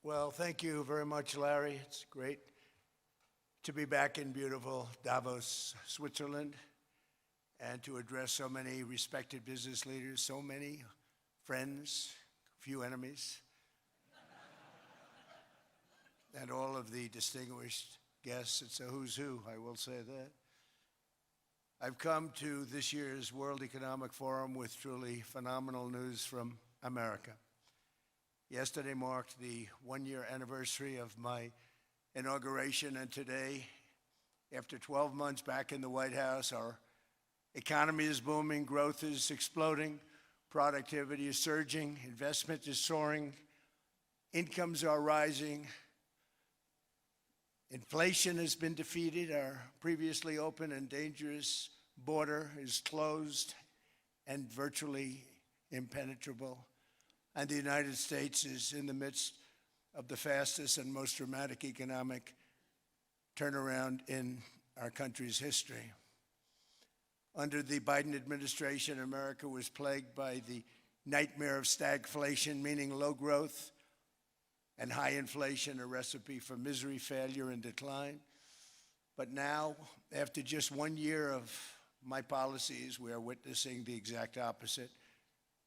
Well, thank you very much, Larry. It's great to be back in beautiful Davos, Switzerland, and to address so many respected business leaders, so many friends, few enemies, and all of the distinguished guests. It's a who's who, I will say that. I've come to this year's World Economic Forum with truly phenomenal news from America. Yesterday marked the one-year anniversary of my inauguration, and today, after 12 months back in the White House, our economy is booming, growth is exploding, productivity is surging, investment is soaring, incomes are rising, inflation has been defeated, our previously open and dangerous border is closed and virtually impenetrable. And the United States is in the midst of the fastest and most dramatic economic turnaround in our country's history. Under the Biden administration, America was plagued by the nightmare of stagflation, meaning low growth and high inflation, a recipe for misery, failure, and decline. But now, after just 1 year of my policies, we are witnessing the exact opposite: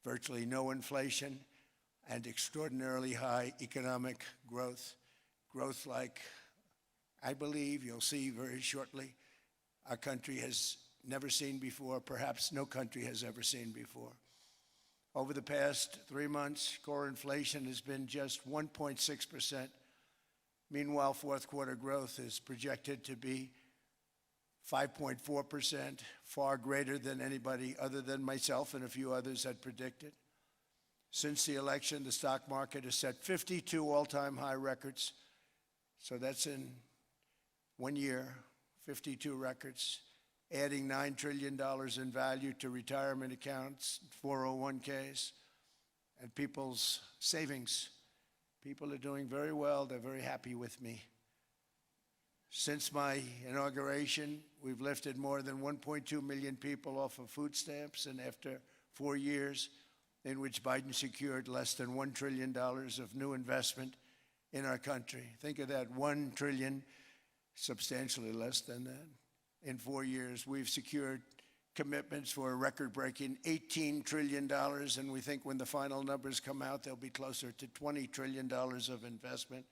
virtually no inflation and extraordinarily high economic growth. Growth like I believe you'll see very shortly our country has never seen before, perhaps no country has ever seen before. Over the past 3 months, core inflation has been just 1.6%. Meanwhile, fourth quarter growth is projected to be 5.4%, far greater than anybody other than myself and a few others had predicted. Since the election, the stock market has set 52 all-time high records. So that's in 1 year, 52 records, adding $9 trillion in value to retirement accounts, 401ks, and people's savings. People are doing very well. They're very happy with me. Since my inauguration, we've lifted more than 1.2 million people off of food stamps, and after 4 years, in which Biden secured less than $1 trillion of new investment in our country. Think of that, $1 trillion, substantially less than that. In 4 years, we've secured commitments for a record-breaking $18 trillion, and we think when the final numbers come out, they'll be closer to $20 trillion of investment.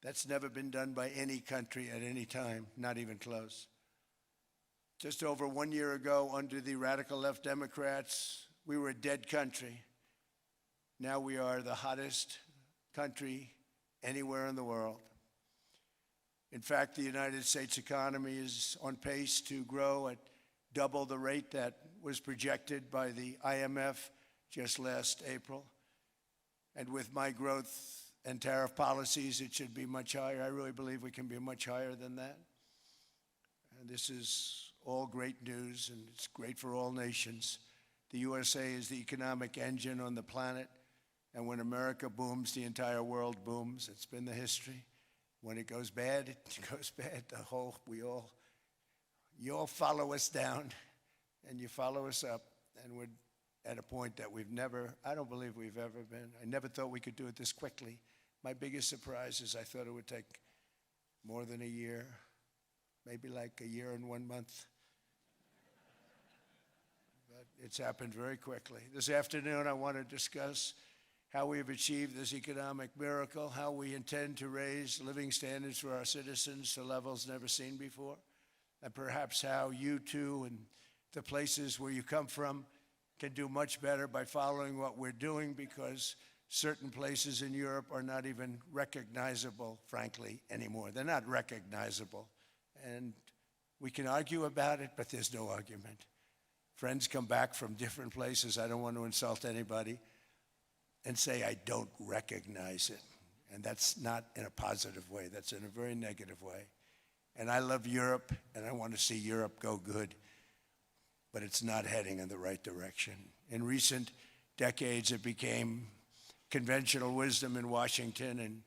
That's never been done by any country at any time, not even close. Just over 1 year ago, under the radical left Democrats, we were a dead country. Now we are the hottest country anywhere in the world. In fact, the United States economy is on pace to grow at double the rate that was projected by the IMF just last April. And with my growth and tariff policies, it should be much higher. I really believe we can be much higher than that. And this is all great news, and it's great for all nations. The USA is the economic engine on the planet, and when America booms, the entire world booms. It's been the history. When it goes bad, it goes bad. You all follow us down, and you follow us up, and we're at a point that I don't believe we've ever been. I never thought we could do it this quickly. My biggest surprise is I thought it would take more than a year, maybe like a year and 1 month. It's happened very quickly. This afternoon, I want to discuss how we have achieved this economic miracle, how we intend to raise living standards for our citizens to levels never seen before, and perhaps how you too and the places where you come from can do much better by following what we're doing, because certain places in Europe are not even recognizable, frankly, anymore. They're not recognizable. And we can argue about it, but there's no argument. Friends come back from different places. I don't want to insult anybody and say I don't recognize it. And that's not in a positive way. That's in a very negative way. And I love Europe, and I want to see Europe go good, but it's not heading in the right direction. In recent decades, it became conventional wisdom in Washington and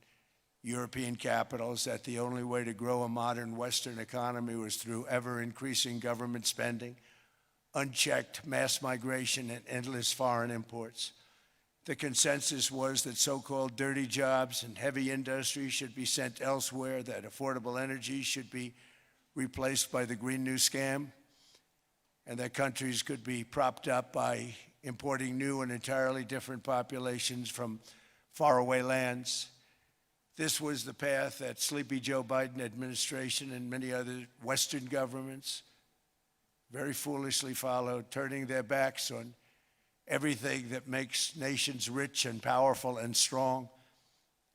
European capitals that the only way to grow a modern Western economy was through ever-increasing government spending, unchecked mass migration, and endless foreign imports. The consensus was that so-called dirty jobs and heavy industry should be sent elsewhere, that affordable energy should be replaced by the Green New Scam, and that countries could be propped up by importing new and entirely different populations from faraway lands. This was the path that sleepy Joe Biden administration and many other Western governments very foolishly followed, turning their backs on everything that makes nations rich and powerful and strong.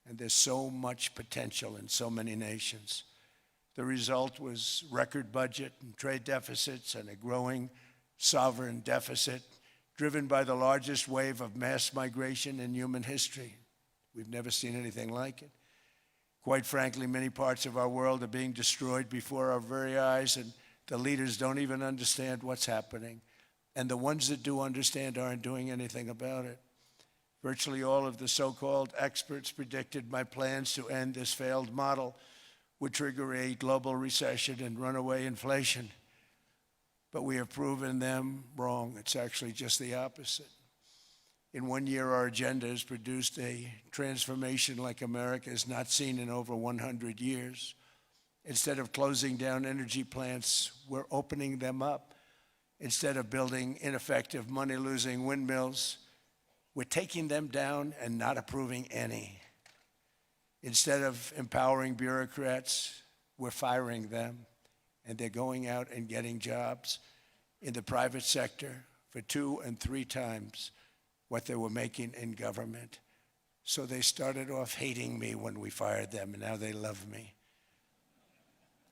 And there's so much potential in so many nations. The result was record budget and trade deficits and a growing sovereign deficit driven by the largest wave of mass migration in human history. We've never seen anything like it. Quite frankly, many parts of our world are being destroyed before our very eyes, and the leaders don't even understand what's happening. And the ones that do understand aren't doing anything about it. Virtually all of the so-called experts predicted my plans to end this failed model would trigger a global recession and runaway inflation. But we have proven them wrong. It's actually just the opposite. In 1 year, our agenda has produced a transformation like America has not seen in over 100 years. Instead of closing down energy plants, we're opening them up. Instead of building ineffective, money-losing windmills, we're taking them down and not approving any. Instead of empowering bureaucrats, we're firing them, and they're going out and getting jobs in the private sector for 2 and 3 times what they were making in government. So they started off hating me when we fired them, and now they love me.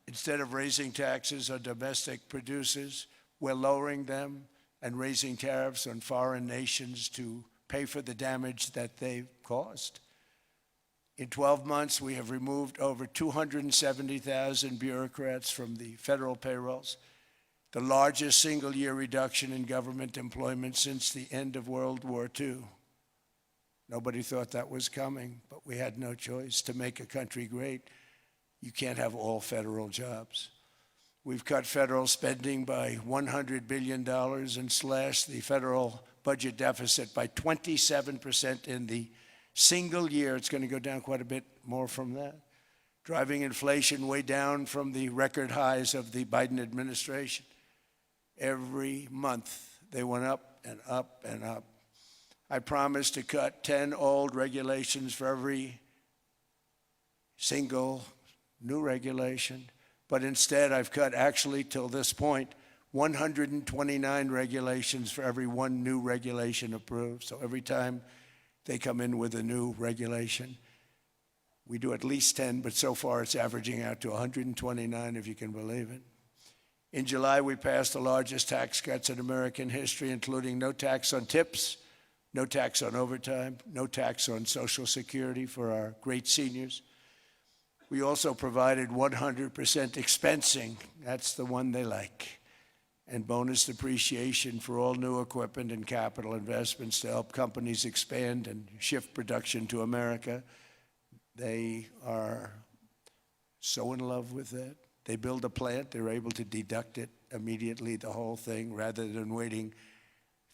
Instead of raising taxes on domestic producers, we're lowering them and raising tariffs on foreign nations to pay for the damage that they've caused. In 12 months, we have removed over 270,000 bureaucrats from the federal payrolls, the largest single-year reduction in government employment since the end of World War II. Nobody thought that was coming, but we had no choice. To make a country great, you can't have all federal jobs. We've cut federal spending by $100 billion and slashed the federal budget deficit by 27% in the single year. It's going to go down quite a bit more from that, driving inflation way down from the record highs of the Biden administration. Every month, they went up and up and up. I promised to cut 10 old regulations for every single new regulation, but instead I've cut, actually till this point, 129 regulations for every one new regulation approved. So every time they come in with a new regulation, we do at least 10, but so far it's averaging out to 129, if you can believe it. In July, we passed the largest tax cuts in American history, including no tax on tips, no tax on overtime, no tax on Social Security for our great seniors. We also provided 100% expensing, that's the one they like, and bonus depreciation for all new equipment and capital investments to help companies expand and shift production to America. They are so in love with that. They build a plant, they're able to deduct it immediately, the whole thing, rather than waiting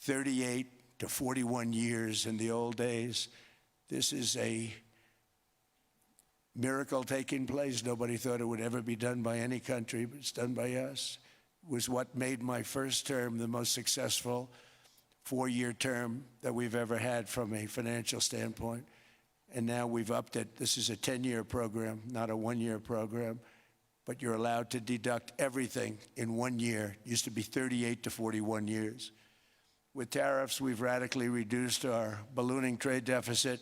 38 to 41 years in the old days. This is a miracle taking place. Nobody thought it would ever be done by any country, but it's done by us. It was what made my first term the most successful 4-year term that we've ever had from a financial standpoint. And now we've upped it. This is a 10-year program, not a 1-year program. But you're allowed to deduct everything in 1 year. It used to be 38 to 41 years. With tariffs, we've radically reduced our ballooning trade deficit,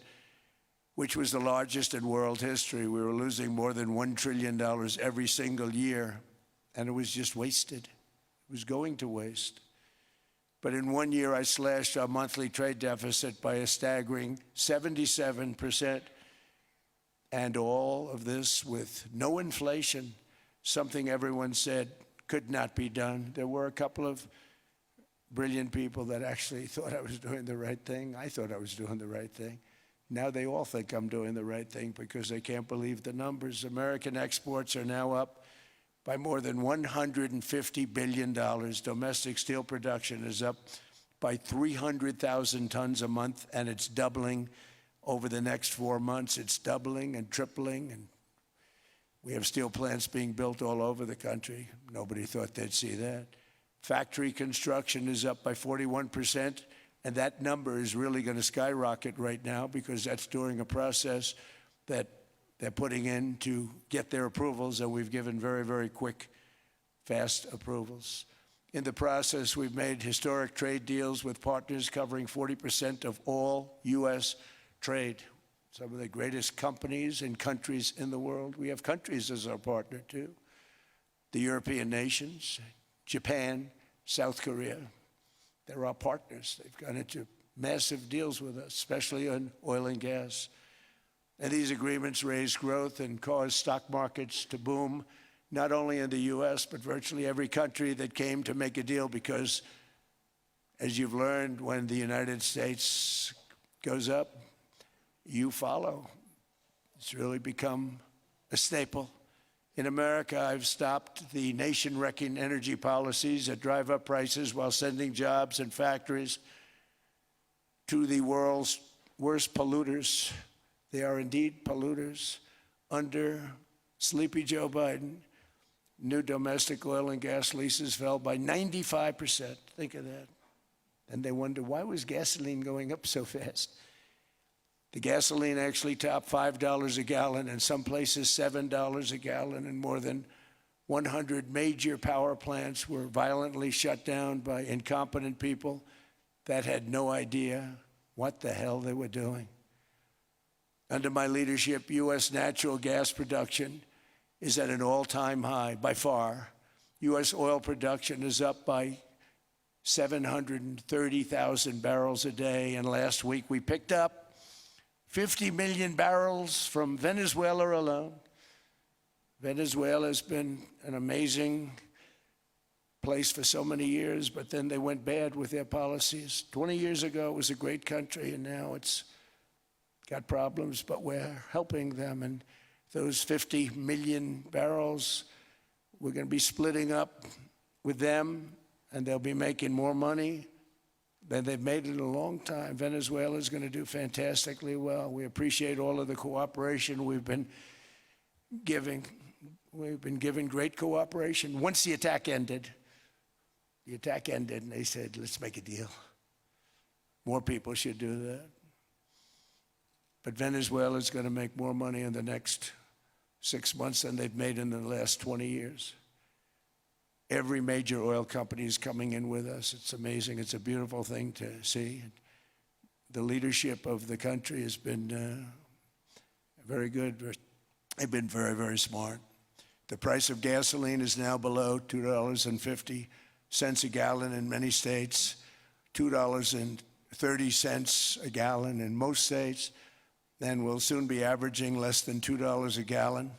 which was the largest in world history. We were losing more than $1 trillion every single year, and it was just wasted. It was going to waste. But in 1 year, I slashed our monthly trade deficit by a staggering 77%, and all of this with no inflation, something everyone said could not be done. There were a couple of brilliant people that actually thought I was doing the right thing. I thought I was doing the right thing. Now they all think I'm doing the right thing because they can't believe the numbers. American exports are now up by more than $150 billion. Domestic steel production is up by 300,000 tons a month, and it's doubling over the next 4 months. It's doubling and tripling, and we have steel plants being built all over the country. Nobody thought they'd see that. Factory construction is up by 41%, and that number is really going to skyrocket right now because that's during a process that they're putting in to get their approvals, and we've given very, very quick, fast approvals. In the process, we've made historic trade deals with partners covering 40% of all U.S. trade. Some of the greatest companies and countries in the world. We have countries as our partner, too. The European nations, Japan, South Korea. They're our partners. They've gone into massive deals with us, especially on oil and gas. And these agreements raise growth and cause stock markets to boom, not only in the U.S., but virtually every country that came to make a deal, because, as you've learned, when the United States goes up, you follow. It's really become a staple. In America, I've stopped the nation-wrecking energy policies that drive up prices while sending jobs and factories to the world's worst polluters. They are indeed polluters. Under Sleepy Joe Biden, new domestic oil and gas leases fell by 95%. Think of that. And they wonder, why was gasoline going up so fast? The gasoline actually topped $5 a gallon, and some places $7 a gallon, and more than 100 major power plants were violently shut down by incompetent people that had no idea what the hell they were doing. Under my leadership, U.S. natural gas production is at an all-time high, by far. U.S. oil production is up by 730,000 barrels a day, and last week we picked up 50 million barrels from Venezuela alone. Venezuela has been an amazing place for so many years, but then they went bad with their policies. 20 years ago, it was a great country, and now it's got problems, but we're helping them. And those 50 million barrels, we're going to be splitting up with them, and they'll be making more money than they've made in a long time. Venezuela is going to do fantastically well. We appreciate all of the cooperation we've been giving. We've been given great cooperation. Once the attack ended, and they said, let's make a deal. More people should do that. But Venezuela is going to make more money in the next 6 months than they've made in the last 20 years. Every major oil company is coming in with us. It's amazing. It's a beautiful thing to see. The leadership of the country has been very good. They've been very, very smart. The price of gasoline is now below $2.50 a gallon in many states, $2.30 a gallon in most states. Then we'll soon be averaging less than $2 a gallon.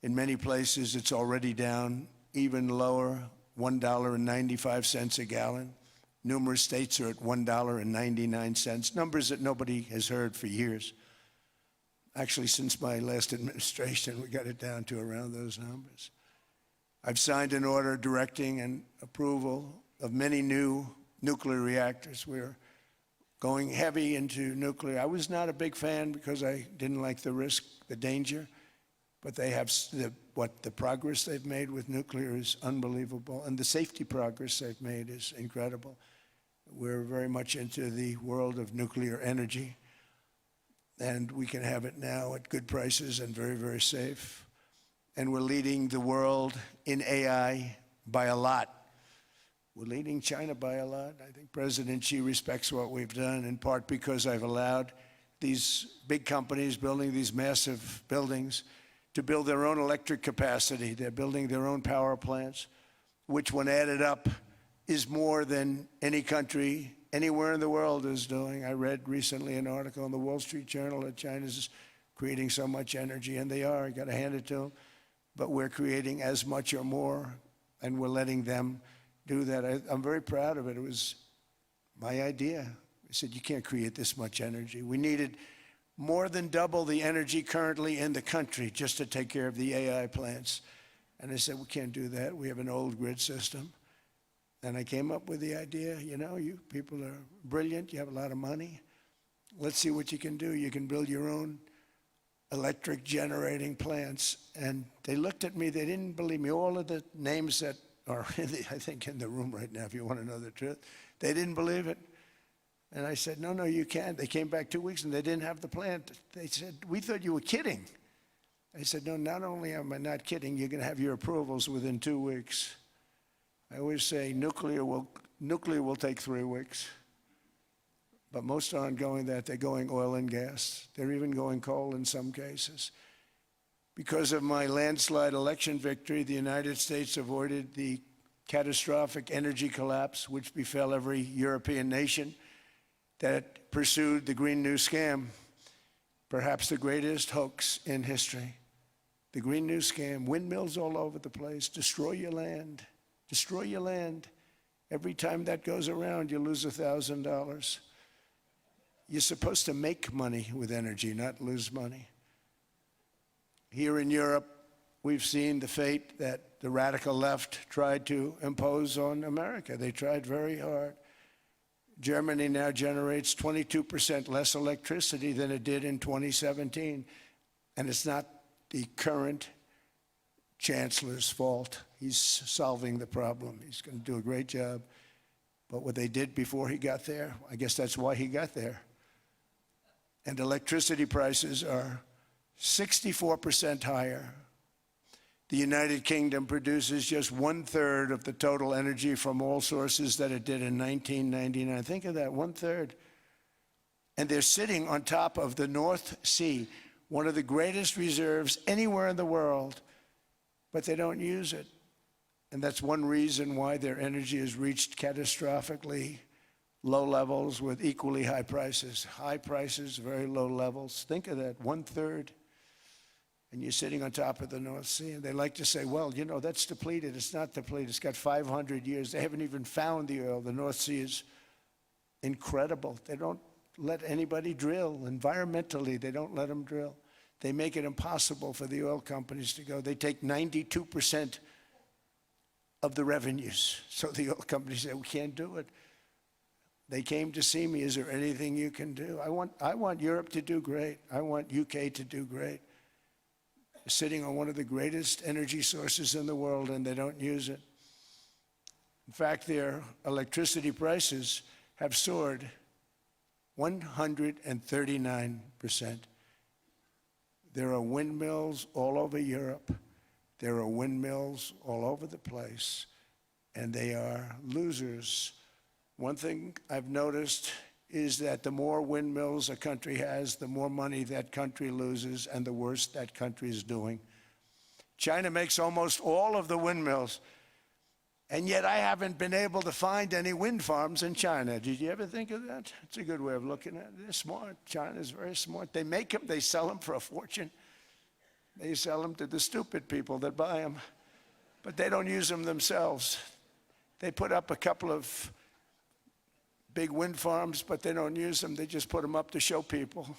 In many places, it's already down even lower, $1.95 a gallon. Numerous states are at $1.99, numbers that nobody has heard for years. Actually, since my last administration, we got it down to around those numbers. I've signed an order directing and approval of many new nuclear reactors. We're going heavy into nuclear. I was not a big fan because I didn't like the risk, the danger, but they have the progress they've made with nuclear is unbelievable, and the safety progress they've made is incredible. We're very much into the world of nuclear energy, and we can have it now at good prices and very, very safe. And we're leading the world in AI by a lot. We're leading China by a lot. I think President Xi respects what we've done, in part because I've allowed these big companies building these massive buildings to build their own electric capacity. They're building their own power plants, which when added up is more than any country anywhere in the world is doing. I read recently an article in the Wall Street Journal that China's creating so much energy, and they are. You got to hand it to them. But we're creating as much or more, and we're letting them do that. I'm very proud of it. It was my idea. I said, you can't create this much energy. We needed more than double the energy currently in the country just to take care of the AI plants. And I said, we can't do that. We have an old grid system. And I came up with the idea, you know, you people are brilliant, you have a lot of money. Let's see what you can do. You can build your own electric generating plants. And they looked at me, they didn't believe me. All of the names that are, I think, in the room right now, if you want to know the truth, they didn't believe it. And I said, no, you can't. They came back 2 weeks and they didn't have the plant. They said, we thought you were kidding. I said, no, not only am I not kidding, you're going to have your approvals within 2 weeks. I always say nuclear will take 3 weeks. But most aren't going that. They're going oil and gas. They're even going coal in some cases. Because of my landslide election victory, the United States avoided the catastrophic energy collapse which befell every European nation that pursued the Green New Scam, perhaps the greatest hoax in history. The Green New Scam, windmills all over the place, destroy your land, destroy your land. Every time that goes around, you lose $1,000. You're supposed to make money with energy, not lose money. Here in Europe, we've seen the fate that the radical left tried to impose on America. They tried very hard. Germany now generates 22% less electricity than it did in 2017. And it's not the current chancellor's fault. He's solving the problem. He's going to do a great job. But what they did before he got there, I guess that's why he got there. And electricity prices are 64% higher. The United Kingdom produces just 1/3 of the total energy from all sources that it did in 1999. Think of that, 1/3. And they're sitting on top of the North Sea, one of the greatest reserves anywhere in the world, but they don't use it. And that's one reason why their energy has reached catastrophically low levels with equally high prices. High prices, very low levels. Think of that, 1/3. And you're sitting on top of the North Sea. And they like to say, well, you know, that's depleted. It's not depleted. It's got 500 years. They haven't even found the oil. The North Sea is incredible. They don't let anybody drill. Environmentally, they don't let them drill. They make it impossible for the oil companies to go. They take 92% of the revenues. So the oil companies say, we can't do it. They came to see me. Is there anything you can do? I want Europe to do great. I want UK to do great. Sitting on one of the greatest energy sources in the world, and they don't use it. In fact, their electricity prices have soared 139%. There are windmills all over Europe. There are windmills all over the place, and they are losers. One thing I've noticed is that the more windmills a country has, the more money that country loses and the worse that country is doing. China makes almost all of the windmills, and yet I haven't been able to find any wind farms in China. Did you ever think of that? It's a good way of looking at it. They're smart. China's very smart. They make them, they sell them for a fortune. They sell them to the stupid people that buy them, but they don't use them themselves. They put up a couple of big wind farms, but they don't use them. They just put them up to show people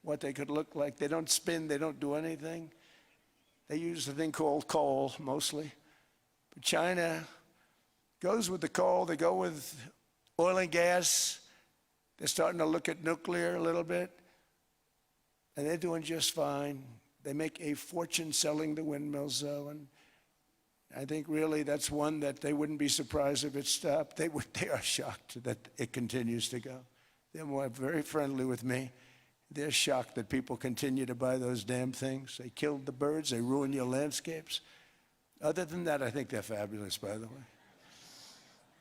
what they could look like. They don't spin, they don't do anything. They use a thing called coal, mostly. But China goes with the coal, they go with oil and gas. They're starting to look at nuclear a little bit, and they're doing just fine. They make a fortune selling the windmills, though, and I think really that's one that they wouldn't be surprised if it stopped. They are shocked that it continues to go. They're very friendly with me. They're shocked that people continue to buy those damn things. They killed the birds. They ruin your landscapes. Other than that, I think they're fabulous, by the way.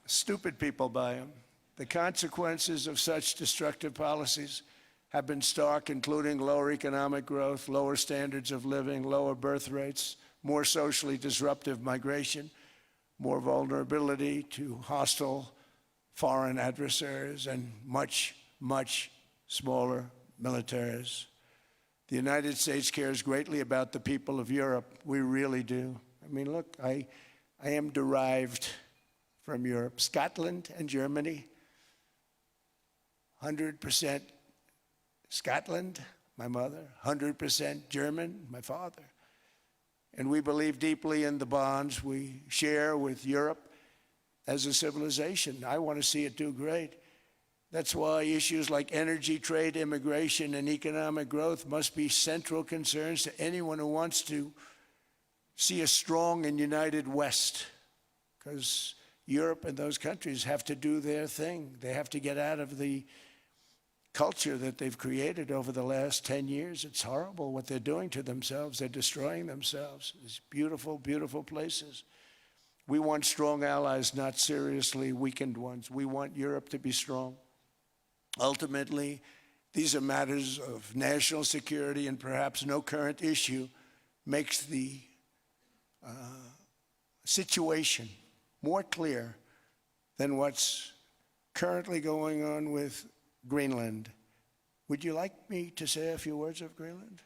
Stupid people buy them. The consequences of such destructive policies have been stark, including lower economic growth, lower standards of living, lower birth rates, more socially disruptive migration, more vulnerability to hostile foreign adversaries, and much, much smaller militaries. The United States cares greatly about the people of Europe. We really do. I mean, look, I am derived from Europe. Scotland and Germany, 100% Scotland, my mother, 100% German, my father. And we believe deeply in the bonds we share with Europe. as a civilization. I want to see it do great. That's why issues like energy, trade, immigration, and economic growth must be central concerns to anyone who wants to see a strong and united West, because Europe and those countries have to do their thing. They have to get out of the culture that they've created over the last 10 years. It's horrible what they're doing to themselves. They're destroying themselves. These beautiful, beautiful places. We want strong allies, not seriously weakened ones. We want Europe to be strong. Ultimately, these are matters of national security, and perhaps no current issue makes the situation more clear than what's currently going on with Greenland. Would you like me to say a few words of Greenland?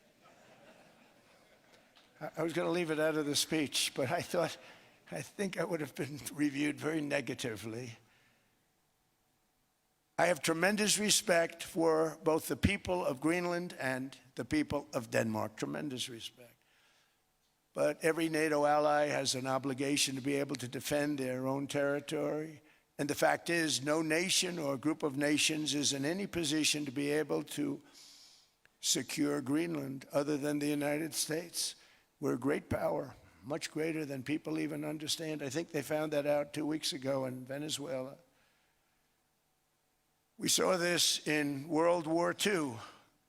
I was going to leave it out of the speech, but I think I would have been reviewed very negatively. I have tremendous respect for both the people of Greenland and the people of Denmark, tremendous respect. But every NATO ally has an obligation to be able to defend their own territory. And the fact is, no nation or group of nations is in any position to be able to secure Greenland other than the United States. We're a great power, much greater than people even understand. I think they found that out 2 weeks ago in Venezuela. We saw this in World War II,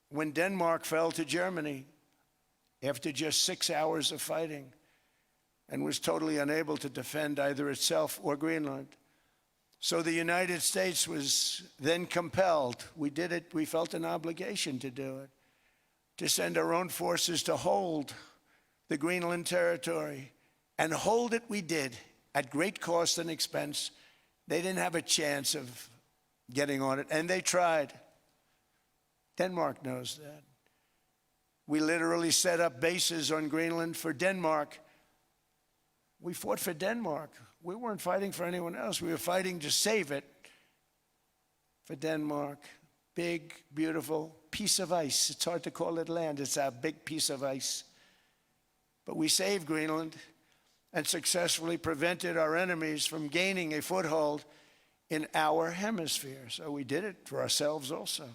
when Denmark fell to Germany after just 6 hours of fighting and was totally unable to defend either itself or Greenland. So the United States was then compelled, we did it, we felt an obligation to do it, to send our own forces to hold the Greenland territory. And hold it we did, at great cost and expense. They didn't have a chance of getting on it, and they tried. Denmark knows that. We literally set up bases on Greenland for Denmark. We fought for Denmark. We weren't fighting for anyone else. We were fighting to save it for Denmark. Big, beautiful piece of ice. It's hard to call it land. It's a big piece of ice. But we saved Greenland and successfully prevented our enemies from gaining a foothold in our hemisphere. So we did it for ourselves also.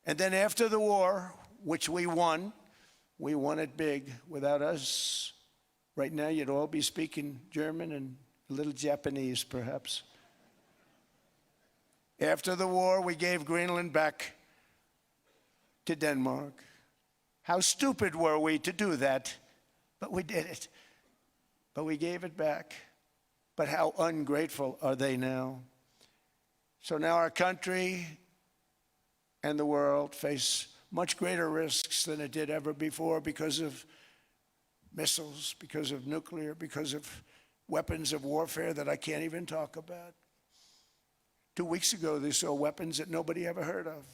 And then after the war, which we won it big. Without us, right now you'd all be speaking German and a little Japanese, perhaps. After the war, we gave Greenland back to Denmark. How stupid were we to do that? But we did it. But we gave it back. But how ungrateful are they now? So now our country and the world face much greater risks than it did ever before because of missiles, because of nuclear, because of weapons of warfare that I can't even talk about. 2 weeks ago, they saw weapons that nobody ever heard of.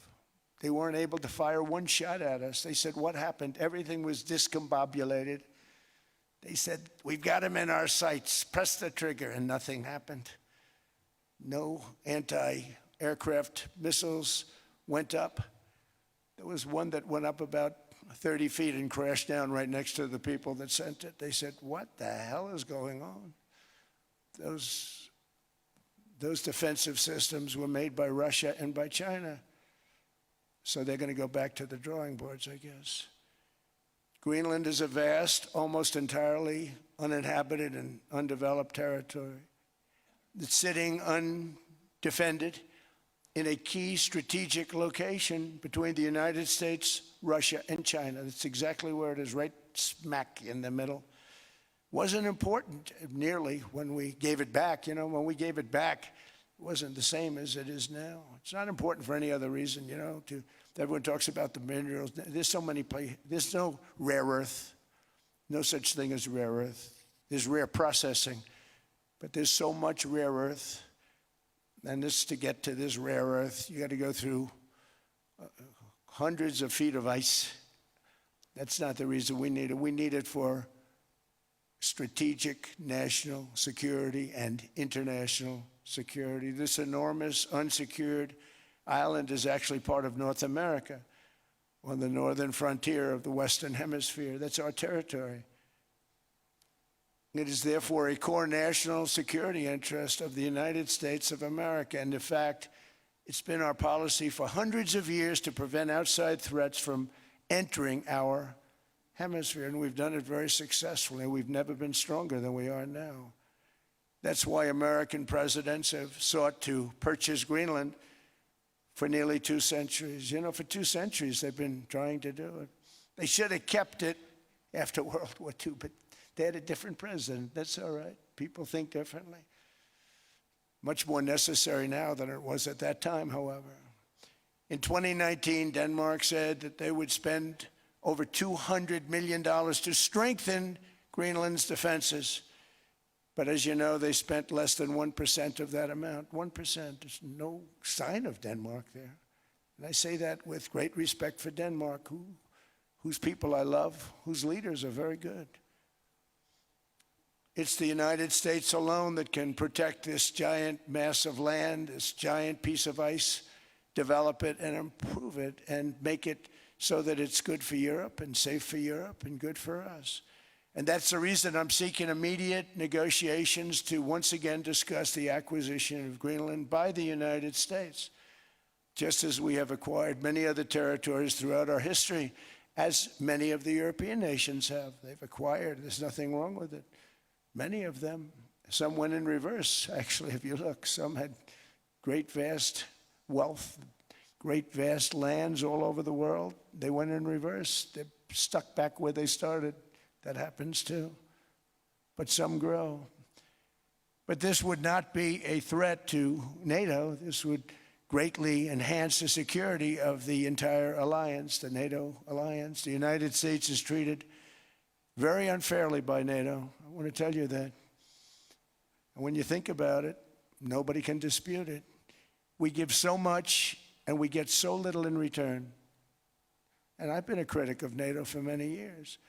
They weren't able to fire one shot at us. They said, what happened? Everything was discombobulated. They said, we've got them in our sights. Press the trigger, and nothing happened. No anti-aircraft missiles went up. There was one that went up about 30 feet and crashed down right next to the people that sent it. They said, what the hell is going on? Those defensive systems were made by Russia and by China. So they're going to go back to the drawing boards, I guess. Greenland is a vast, almost entirely uninhabited and undeveloped territory. It's sitting undefended in a key strategic location between the United States, Russia, and China. That's exactly where it is, right smack in the middle. Wasn't important nearly when we gave it back. You know, when we gave it back, it wasn't the same as it is now. It's not important for any other reason, you know. Everyone talks about the minerals. There's so many places. There's no rare earth. No such thing as rare earth. There's rare processing. But there's so much rare earth. And to get to this rare earth, you got to go through hundreds of feet of ice. That's not the reason we need it. We need it for strategic national security and international security. This enormous unsecured island is actually part of North America, on the northern frontier of the Western Hemisphere. That's our territory. It is therefore a core national security interest of the United States of America. And in fact, it's been our policy for hundreds of years to prevent outside threats from entering our hemisphere. And we've done it very successfully. We've never been stronger than we are now. That's why American presidents have sought to purchase Greenland for nearly 2 centuries. You know, for 2 centuries they've been trying to do it. They should have kept it after World War II, but they had a different president. That's all right. People think differently. Much more necessary now than it was at that time, however. In 2019, Denmark said that they would spend over $200 million to strengthen Greenland's defenses. But as you know, they spent less than 1% of that amount. 1%. There's no sign of Denmark there. And I say that with great respect for Denmark, whose people I love, whose leaders are very good. It's the United States alone that can protect this giant mass of land, this giant piece of ice, develop it and improve it and make it so that it's good for Europe and safe for Europe and good for us. And that's the reason I'm seeking immediate negotiations to once again discuss the acquisition of Greenland by the United States, just as we have acquired many other territories throughout our history, as many of the European nations have. They've acquired. There's nothing wrong with it. Many of them, some went in reverse, actually, if you look. Some had great, vast wealth, great, vast lands all over the world. They went in reverse. They're stuck back where they started. That happens too. But some grow. But this would not be a threat to NATO. This would greatly enhance the security of the entire alliance, the NATO alliance. The United States is treated very unfairly by NATO. I want to tell you that. And when you think about it, nobody can dispute it. We give so much and we get so little in return. And I've been a critic of NATO for many years.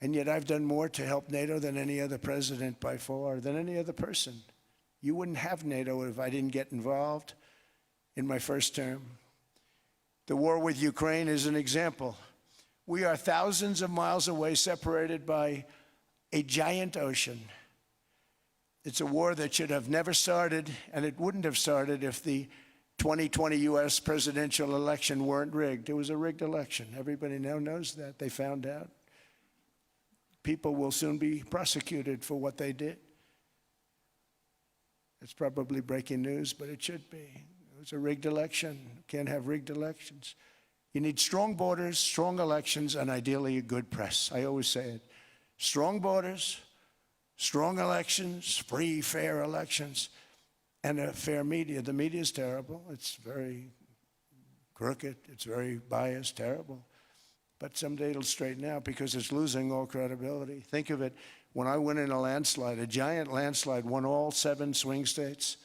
And yet I've done more to help NATO than any other president by far, than any other person. You wouldn't have NATO if I didn't get involved in my first term. The war with Ukraine is an example. We are thousands of miles away, separated by a giant ocean. It's a war that should have never started, and it wouldn't have started if the 2020 U.S. presidential election weren't rigged. It was a rigged election. Everybody now knows that. They found out. People will soon be prosecuted for what they did. It's probably breaking news, but it should be. It was a rigged election. You can't have rigged elections. You need strong borders, strong elections, and ideally a good press. I always say it. Strong borders, strong elections, free, fair elections, and a fair media. The media is terrible. It's very crooked. It's very biased, terrible. But someday it'll straighten out because it's losing all credibility. Think of it. When I went in a landslide, a giant landslide, won all 7 swing states,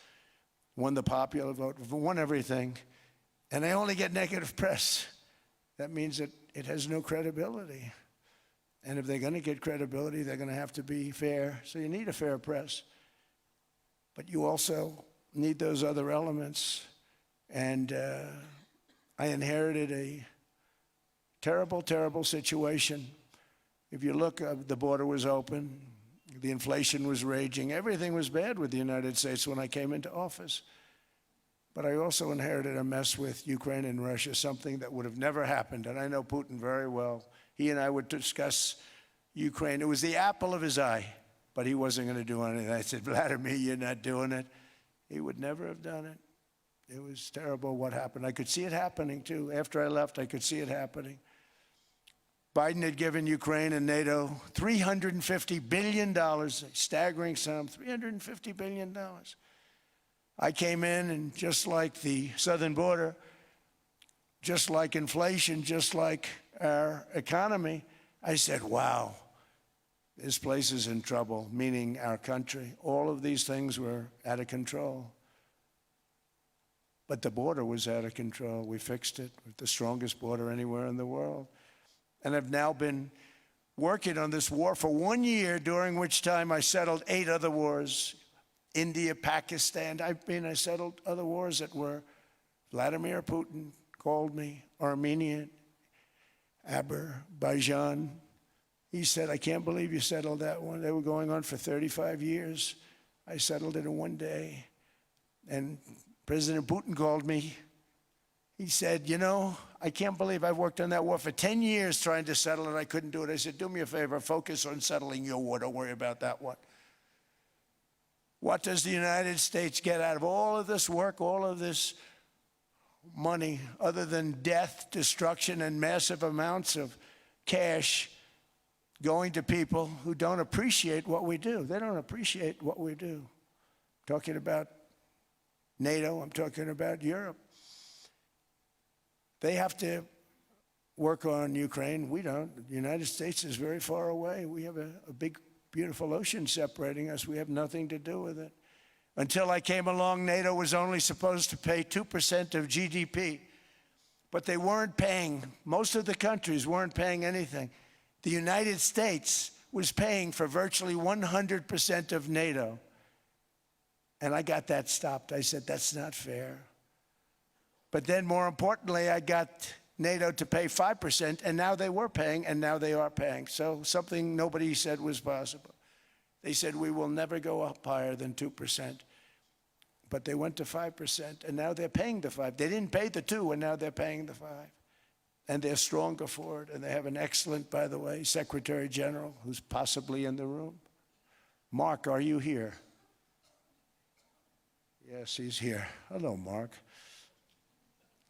won the popular vote, won everything, and they only get negative press. That means that it has no credibility. And if they're going to get credibility, they're going to have to be fair. So you need a fair press. But you also need those other elements. And I inherited a terrible, terrible situation. If you look, the border was open. The inflation was raging. Everything was bad with the United States when I came into office. But I also inherited a mess with Ukraine and Russia, something that would have never happened. And I know Putin very well. He and I would discuss Ukraine. It was the apple of his eye, but he wasn't going to do anything. I said, Vladimir, you're not doing it. He would never have done it. It was terrible what happened. I could see it happening, too. After I left, I could see it happening. Biden had given Ukraine and NATO $350 billion, a staggering sum, $350 billion. I came in, and just like the southern border, just like inflation, just like our economy, I said, wow, this place is in trouble, meaning our country. All of these things were out of control. But the border was out of control. We fixed it with the strongest border anywhere in the world. And I've now been working on this war for 1 year, during which time I settled 8 other wars. India, Pakistan, I settled other wars that were Vladimir Putin called me, Armenia, Azerbaijan, He said, I can't believe you settled that one. They were going on for 35 years. I settled it in one day. And President Putin called me. He said, you know, I can't believe I've worked on that war for 10 years trying to settle it. I couldn't do it. I said, do me a favor, focus on settling your war. Don't worry about that one. What does the United States get out of all of this work, all of this money, other than death, destruction, and massive amounts of cash going to people who don't appreciate what we do? They don't appreciate what we do. I'm talking about NATO, I'm talking about Europe. They have to work on Ukraine. We don't. The United States is very far away. We have a big, beautiful ocean separating us. We have nothing to do with it. Until I came along, NATO was only supposed to pay 2% of GDP. But they weren't paying, most of the countries weren't paying anything. The United States was paying for virtually 100% of NATO. And I got that stopped. I said, that's not fair. But then more importantly, I got NATO to pay 5%, and now they were paying, and now they are paying. So something nobody said was possible. They said, we will never go up higher than 2%. But they went to 5%, and now they're paying the 5. They didn't pay the 2, and now they're paying the 5. And they're stronger for it, and they have an excellent, by the way, Secretary General, who's possibly in the room. Mark, are you here? Yes, he's here. Hello, Mark.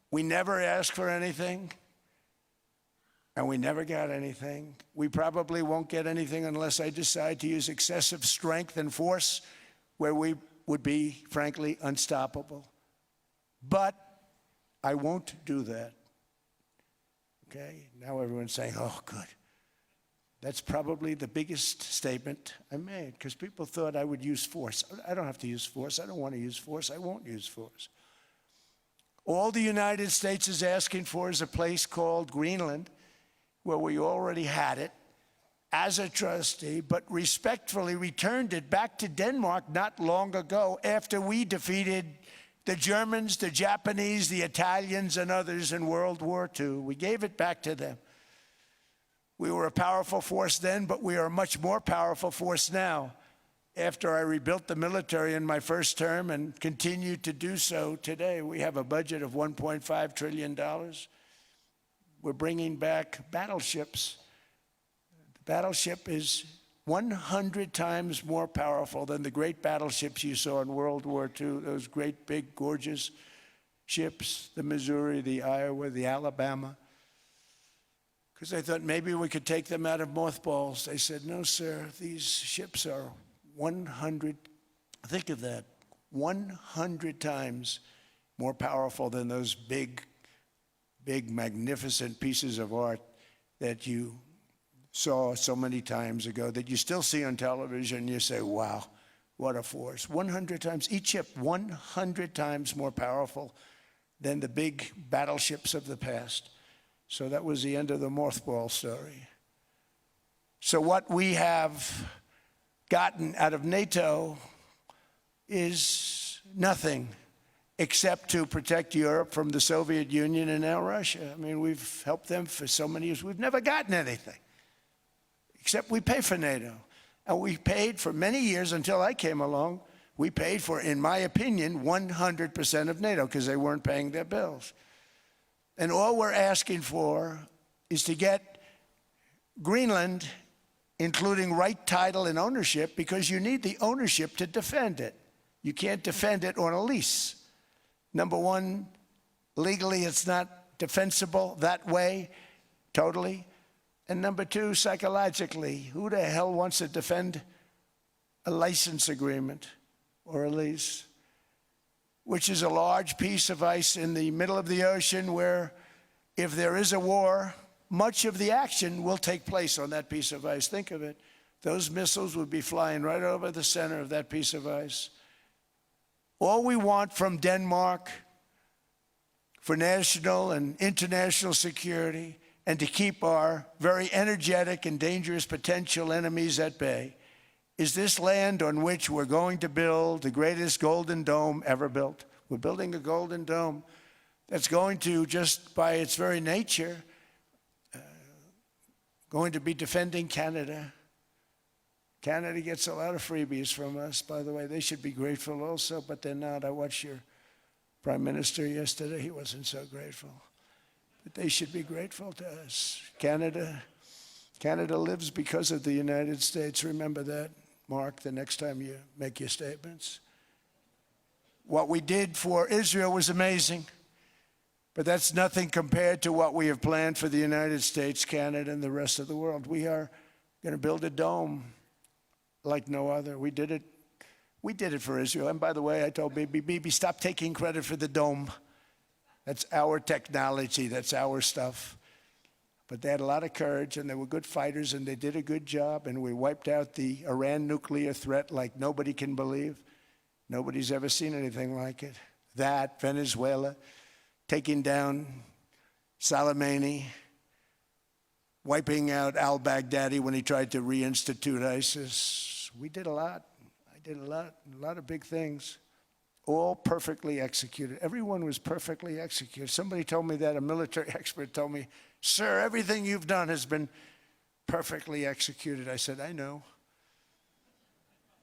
We never asked for anything, and we never got anything. We probably won't get anything unless I decide to use excessive strength and force where we would be, frankly, unstoppable. But I won't do that. Okay? Now everyone's saying, oh, good. That's probably the biggest statement I made, because people thought I would use force. I don't have to use force. I don't want to use force. I won't use force. All the United States is asking for is a place called Greenland, where we already had it as a trustee, but respectfully returned it back to Denmark not long ago after we defeated the Germans, the Japanese, the Italians, and others in World War II. We gave it back to them. We were a powerful force then, but we are a much more powerful force now, after I rebuilt the military in my first term and continue to do so today. We have a budget of $1.5 trillion. We're bringing back battleships. The battleship is 100 times more powerful than the great battleships you saw in World War II, those great, big, gorgeous ships, the Missouri, the Iowa, the Alabama. Because I thought maybe we could take them out of mothballs. They said, no, sir, these ships are 100, think of that, 100 times more powerful than those big, magnificent pieces of art that you saw so many times ago, that you still see on television. You say, wow, what a force. 100 times, each ship 100 times more powerful than the big battleships of the past. So that was the end of the mothball story. So what we have gotten out of NATO is nothing except to protect Europe from the Soviet Union and now Russia. I mean, we've helped them for so many years. We've never gotten anything, except we pay for NATO. And we paid for many years until I came along. We paid for, in my opinion, 100% of NATO because they weren't paying their bills. And all we're asking for is to get Greenland, including right title and ownership, because you need the ownership to defend it. You can't defend it on a lease. Number one, legally it's not defensible that way, totally. And number two, psychologically, who the hell wants to defend a license agreement or a lease, which is a large piece of ice in the middle of the ocean where if there is a war, much of the action will take place on that piece of ice. Think of it. Those missiles would be flying right over the center of that piece of ice. All we want from Denmark for national and international security and to keep our very energetic and dangerous potential enemies at bay is this land on which we're going to build the greatest golden dome ever built. We're building a golden dome that's going to, just by its very nature, going to be defending Canada. Canada gets a lot of freebies from us, by the way. They should be grateful also, but they're not. I watched your Prime Minister yesterday. He wasn't so grateful. But they should be grateful to us. Canada lives because of the United States. Remember that, Mark, the next time you make your statements. What we did for Israel was amazing, but that's nothing compared to what we have planned for the United States, Canada, and the rest of the world. We are going to build a dome like no other. We did it for Israel. And by the way, I told Bibi, stop taking credit for the dome. That's our technology. That's our stuff. But they had a lot of courage, and they were good fighters, and they did a good job, and we wiped out the Iran nuclear threat like nobody can believe. Nobody's ever seen anything like it. That, Venezuela, taking down Soleimani, wiping out al-Baghdadi when he tried to reinstitute ISIS. We did a lot. I did a lot of big things, all perfectly executed. Everyone was perfectly executed. Somebody told me that, a military expert told me, "Sir, everything you've done has been perfectly executed." I said, "I know."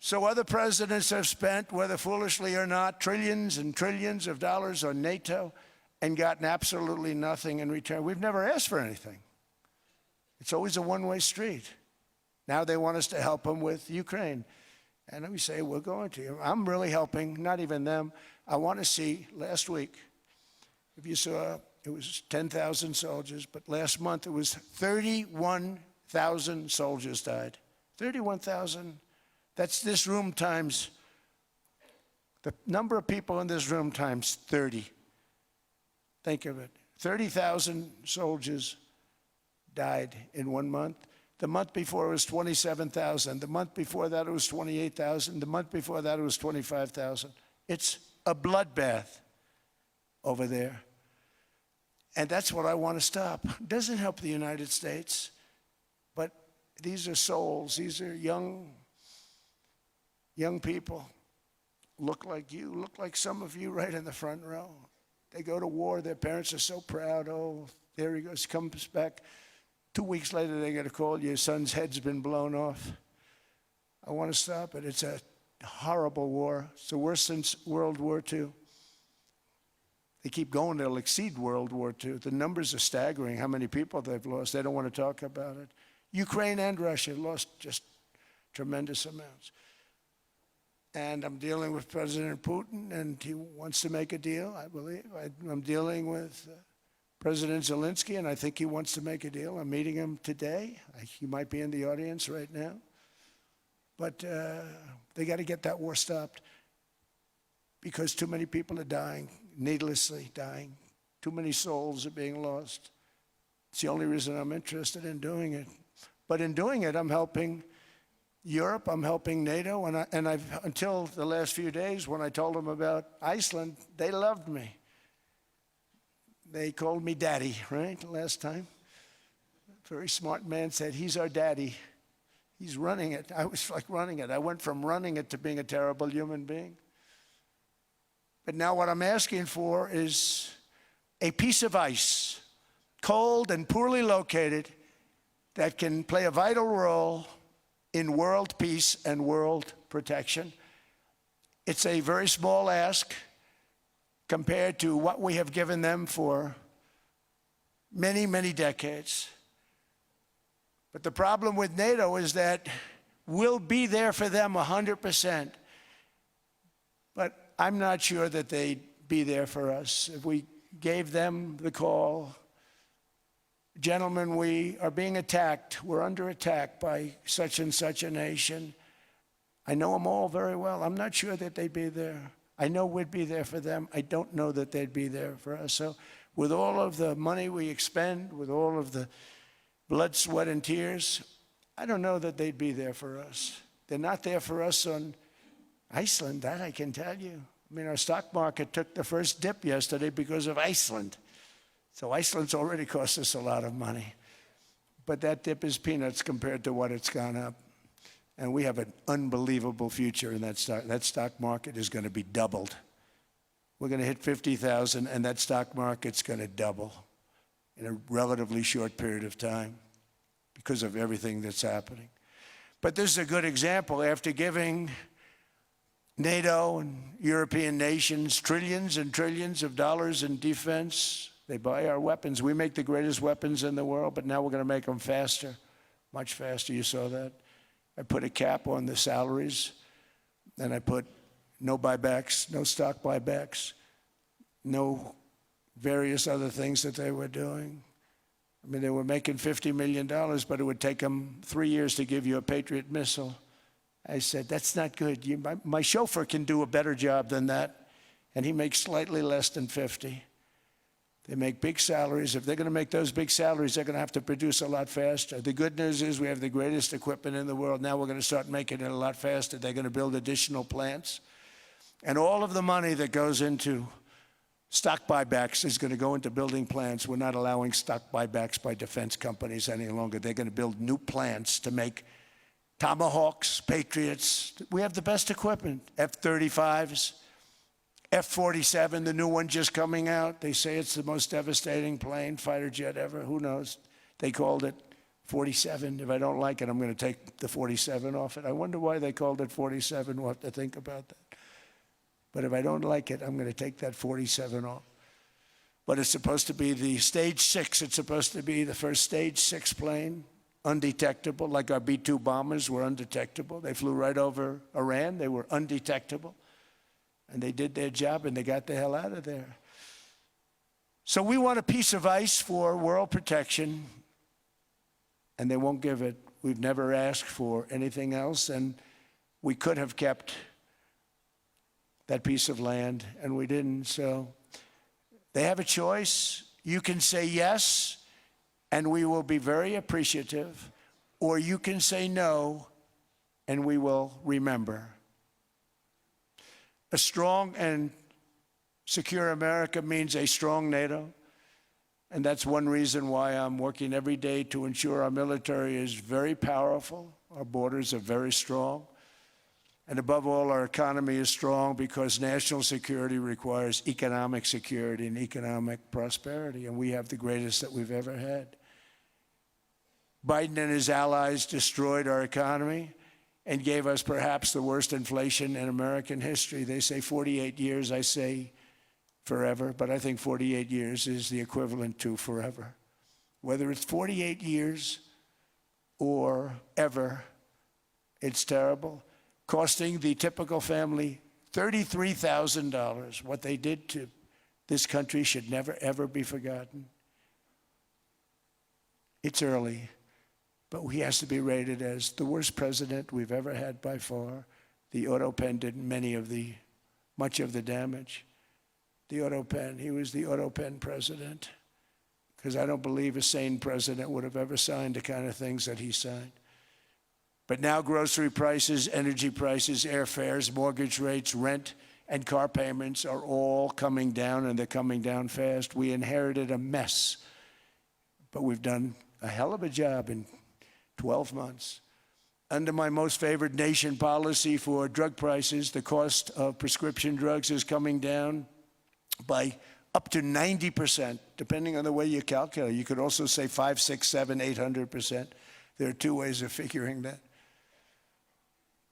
So other presidents have spent, whether foolishly or not, trillions and trillions of dollars on NATO and gotten absolutely nothing in return. We've never asked for anything. It's always a one-way street. Now they want us to help them with Ukraine. And we say, we're going to. I'm really helping, not even them. I want to see, last week, if you saw, it was 10,000 soldiers, but last month it was 31,000 soldiers died. 31,000. That's this room times, the number of people in this room times 30. Think of it. 30,000 soldiers died in 1 month. The month before it was 27,000. The month before that it was 28,000. The month before that it was 25,000. It's a bloodbath over there. And that's what I want to stop. It doesn't help the United States, but these are souls. These are young people. Look like you, look like some of you right in the front row. They go to war. Their parents are so proud. Oh, there he goes, comes back. 2 weeks later, they get a call, your son's head's been blown off. I want to stop it. It's a horrible war. It's the worst since World War II. They keep going, they'll exceed World War II. The numbers are staggering, how many people they've lost. They don't want to talk about it. Ukraine and Russia lost just tremendous amounts. And I'm dealing with President Putin, and he wants to make a deal, I believe. I'm dealing with President Zelensky, and I think he wants to make a deal. I'm meeting him today. He might be in the audience right now. But they got to get that war stopped because too many people are dying, needlessly dying. Too many souls are being lost. It's the only reason I'm interested in doing it. But in doing it, I'm helping Europe, I'm helping NATO, and I've until the last few days when I told them about Iceland, they loved me. They called me daddy, right, last time. A very smart man said, he's our daddy. He's running it. I was like running it. I went from running it to being a terrible human being. But now what I'm asking for is a piece of ice, cold and poorly located, that can play a vital role in world peace and world protection. It's a very small ask compared to what we have given them for many, many decades. But the problem with NATO is that we'll be there for them 100%. But I'm not sure that they'd be there for us. If we gave them the call, gentlemen, we are being attacked. We're under attack by such and such a nation. I know them all very well. I'm not sure that they'd be there. I know we'd be there for them. I don't know that they'd be there for us. So with all of the money we expend, with all of the blood, sweat, and tears, I don't know that they'd be there for us. They're not there for us on Iceland, that I can tell you. I mean, our stock market took the first dip yesterday because of Iceland. So Iceland's already cost us a lot of money. But that dip is peanuts compared to what it's gone up. And we have an unbelievable future in that stock. That stock market is going to be doubled. We're going to hit 50,000, and that stock market's going to double in a relatively short period of time because of everything that's happening. But this is a good example. After giving NATO and European nations trillions and trillions of dollars in defense, they buy our weapons. We make the greatest weapons in the world, but now we're going to make them faster, much faster. You saw that. I put a cap on the salaries, and I put no buybacks, no stock buybacks, no various other things that they were doing. I mean, they were making $50 million, but it would take them 3 years to give you a Patriot missile. I said, that's not good. My chauffeur can do a better job than that, and he makes slightly less than 50. They make big salaries. If they're going to make those big salaries, they're going to have to produce a lot faster. The good news is we have the greatest equipment in the world. Now we're going to start making it a lot faster. They're going to build additional plants. And all of the money that goes into stock buybacks is going to go into building plants. We're not allowing stock buybacks by defense companies any longer. They're going to build new plants to make Tomahawks, Patriots. We have the best equipment, F-35s, F-47, the new one just coming out. They say it's the most devastating plane, fighter jet ever. Who knows? They called it 47. If I don't like it, I'm going to take the 47 off it. I wonder why they called it 47. We'll have to think about that. But if I don't like it, I'm going to take that 47 off. But it's supposed to be the stage 6. It's supposed to be the first stage 6 plane, undetectable, like our B-2 bombers were undetectable. They flew right over Iran. They were undetectable. And they did their job, and they got the hell out of there. So we want a piece of ice for world protection, and they won't give it. We've never asked for anything else, and we could have kept that piece of land, and we didn't. So they have a choice. You can say yes, and we will be very appreciative, or you can say no, and we will remember. A strong and secure America means a strong NATO, and that's one reason why I'm working every day to ensure our military is very powerful, our borders are very strong, and above all, our economy is strong because national security requires economic security and economic prosperity, and we have the greatest that we've ever had. Biden and his allies destroyed our economy and gave us perhaps the worst inflation in American history. They say 48 years, I say forever, but I think 48 years is the equivalent to forever. Whether it's 48 years or ever, it's terrible. Costing the typical family $33,000. What they did to this country should never, ever be forgotten. It's early, but he has to be rated as the worst president we've ever had by far. The auto pen did much of the damage. The auto pen, he was the auto pen president, because I don't believe a sane president would have ever signed the kind of things that he signed. But now grocery prices, energy prices, airfares, mortgage rates, rent, and car payments are all coming down, and they're coming down fast. We inherited a mess, but we've done a hell of a job in 12 months. Under my most favored nation policy for drug prices, the cost of prescription drugs is coming down by up to 90%, depending on the way you calculate. You could also say 5, 6, 7, 800%. There are two ways of figuring that.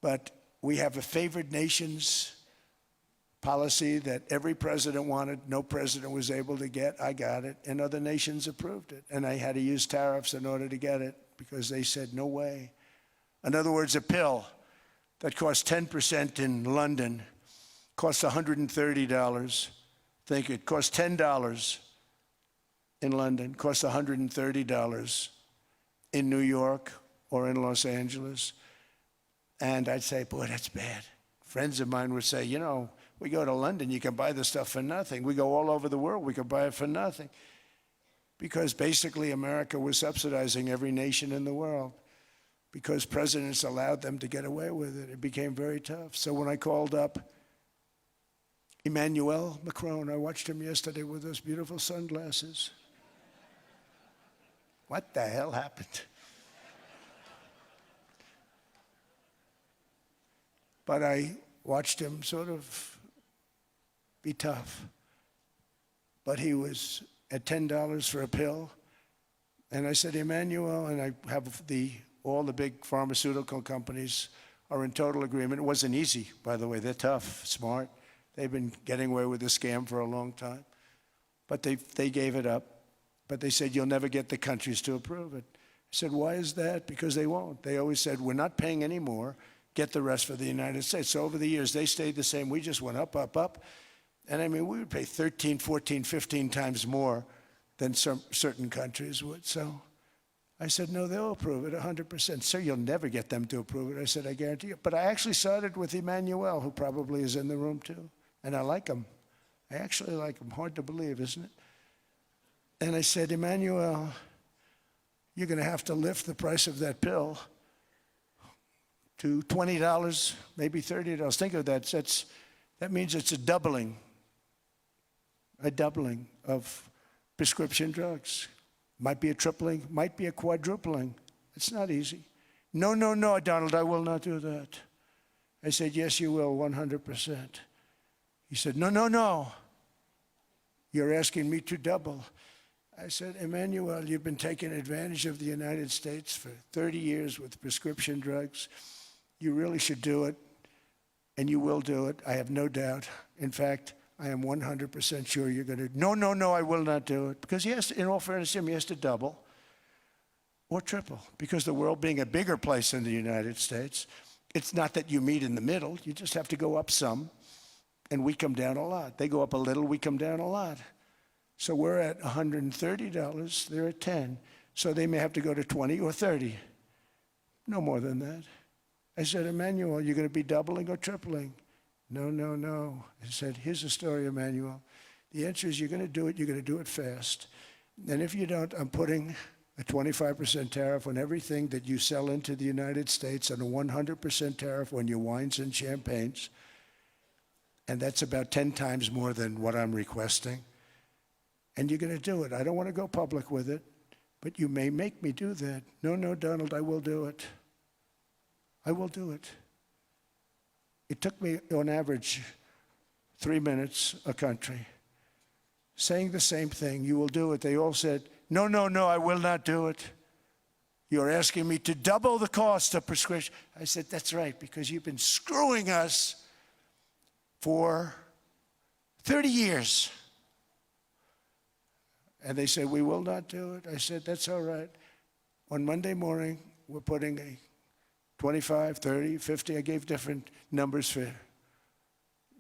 But we have a favored nations policy that every president wanted, no president was able to get. I got it, and other nations approved it. And I had to use tariffs in order to get it because they said, no way. In other words, a pill that costs 10% in London costs $130. Think it costs $10 in London, costs $130 in New York or in Los Angeles. And I'd say, boy, that's bad. Friends of mine would say, you know, we go to London, you can buy the stuff for nothing. We go all over the world, we can buy it for nothing. Because basically America was subsidizing every nation in the world because presidents allowed them to get away with it. It became very tough. So when I called up Emmanuel Macron, I watched him yesterday with those beautiful sunglasses. What the hell happened? But I watched him sort of be tough. But he was at $10 for a pill. And I said, Emmanuel, and I have all the big pharmaceutical companies are in total agreement. It wasn't easy, by the way. They're tough, smart. They've been getting away with the scam for a long time. But they gave it up. But they said, you'll never get the countries to approve it. I said, why is that? Because they won't. They always said, we're not paying any more. Get the rest for the United States. So over the years, they stayed the same. We just went up, up, up. And I mean, we would pay 13, 14, 15 times more than certain countries would. So I said, no, they'll approve it 100%. Sir, you'll never get them to approve it. I said, I guarantee you. But I actually started with Emmanuel, who probably is in the room too. And I like him. I actually like him. Hard to believe, isn't it? And I said, Emmanuel, you're going to have to lift the price of that pill to $20, maybe $30. Think of that. That means it's a doubling of prescription drugs. Might be a tripling, might be a quadrupling. It's not easy. No, no, no, Donald, I will not do that. I said, yes, you will, 100%. He said, no, no, no. You're asking me to double. I said, Emmanuel, you've been taking advantage of the United States for 30 years with prescription drugs. You really should do it, and you will do it. I have no doubt. In fact, I am 100% sure you're going to. No, no, no, I will not do it. Because he has to, in all fairness to him, he has to double or triple. Because the world being a bigger place than the United States, it's not that you meet in the middle. You just have to go up some, and we come down a lot. They go up a little, we come down a lot. So we're at $130, they're at 10. So they may have to go to 20 or 30. No more than that. I said, Emmanuel, you're going to be doubling or tripling? No, no, no. I said, here's the story, Emmanuel. The answer is you're going to do it, you're going to do it fast. And if you don't, I'm putting a 25% tariff on everything that you sell into the United States and a 100% tariff on your wines and champagnes. And that's about 10 times more than what I'm requesting. And you're going to do it. I don't want to go public with it, but you may make me do that. No, no, Donald, I will do it. I will do it. It took me, on average, 3 minutes a country, saying the same thing. You will do it. They all said, no, no, no, I will not do it. You're asking me to double the cost of prescription. I said, that's right, because you've been screwing us for 30 years. And they said, we will not do it. I said, that's all right. On Monday morning, we're putting a 25, 30, 50. I gave different numbers for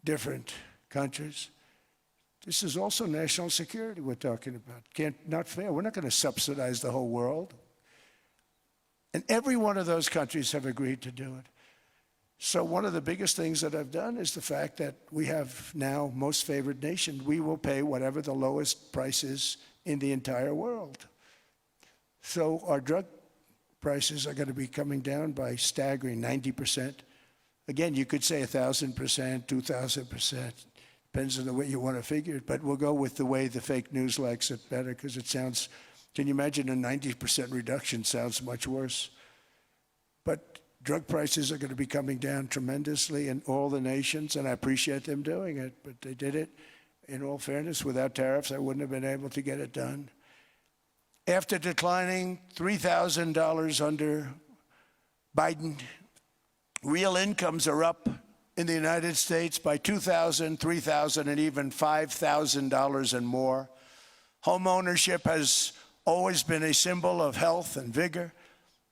different countries. This is also national security we're talking about. Not fair. We're not going to subsidize the whole world. And every one of those countries have agreed to do it. So one of the biggest things that I've done is the fact that we have now most favored nation. We will pay whatever the lowest price is in the entire world. So our drug prices are going to be coming down by staggering 90%. Again, you could say 1,000%, 2,000%. Depends on the way you want to figure it. But we'll go with the way the fake news likes it better because it sounds, can you imagine a 90% reduction sounds much worse. But drug prices are going to be coming down tremendously in all the nations, and I appreciate them doing it. But they did it, in all fairness, without tariffs, I wouldn't have been able to get it done. After declining $3,000 under Biden, real incomes are up in the United States by $2,000, $3,000, and even $5,000 and more. Home ownership has always been a symbol of health and vigor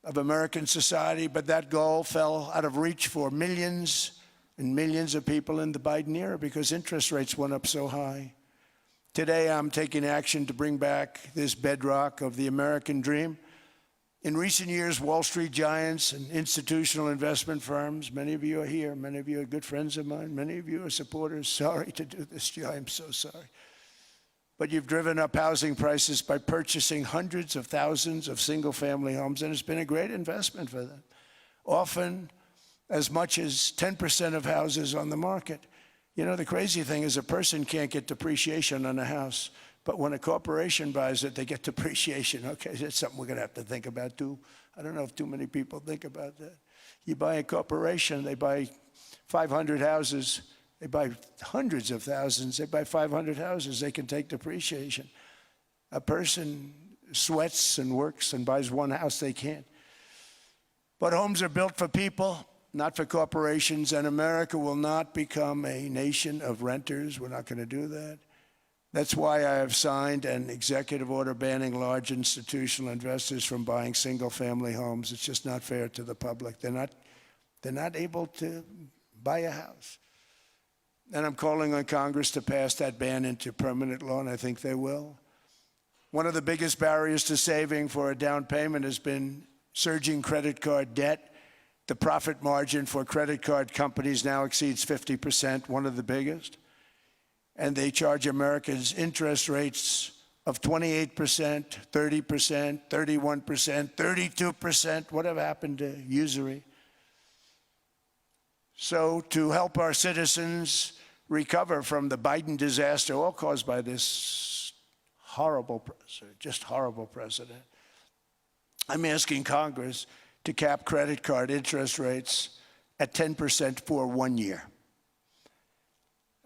of American society, but that goal fell out of reach for millions and millions of people in the Biden era because interest rates went up so high. Today, I'm taking action to bring back this bedrock of the American dream. In recent years, Wall Street giants and institutional investment firms, many of you are here, many of you are good friends of mine, many of you are supporters. Sorry to do this to you, I'm so sorry. But you've driven up housing prices by purchasing hundreds of thousands of single-family homes, and it's been a great investment for them. Often as much as 10% of houses on the market. You know, the crazy thing is a person can't get depreciation on a house, but when a corporation buys it, they get depreciation. Okay, that's something we're going to have to think about too. I don't know if too many people think about that. You buy a corporation, they buy 500 houses, they buy hundreds of thousands, they buy 500 houses, they can take depreciation. A person sweats and works and buys one house they can't. But homes are built for people, not for corporations, and America will not become a nation of renters. We're not going to do that. That's why I have signed an executive order banning large institutional investors from buying single-family homes. It's just not fair to the public. They're not able to buy a house. And I'm calling on Congress to pass that ban into permanent law, and I think they will. One of the biggest barriers to saving for a down payment has been surging credit card debt. The profit margin for credit card companies now exceeds 50%, one of the biggest. And they charge Americans interest rates of 28%, 30%, 31%, 32%. Whatever happened to usury? So to help our citizens recover from the Biden disaster, all caused by this horrible president, I'm asking Congress to cap credit card interest rates at 10% for 1 year.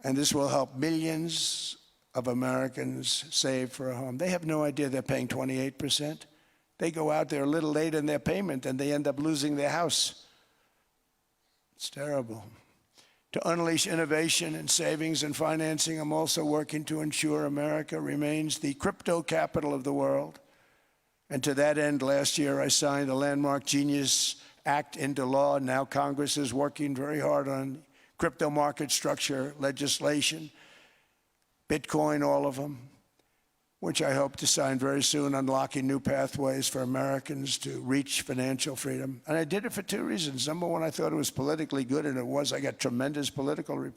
And this will help millions of Americans save for a home. They have no idea they're paying 28%. They go out there a little late in their payment and they end up losing their house. It's terrible. To unleash innovation and savings and financing, I'm also working to ensure America remains the crypto capital of the world. And to that end, last year I signed the landmark Genius Act into law. Now Congress is working very hard on crypto market structure legislation, Bitcoin, all of them, which I hope to sign very soon, unlocking new pathways for Americans to reach financial freedom. And I did it for two reasons. Number one, I thought it was politically good, and it was. I got tremendous political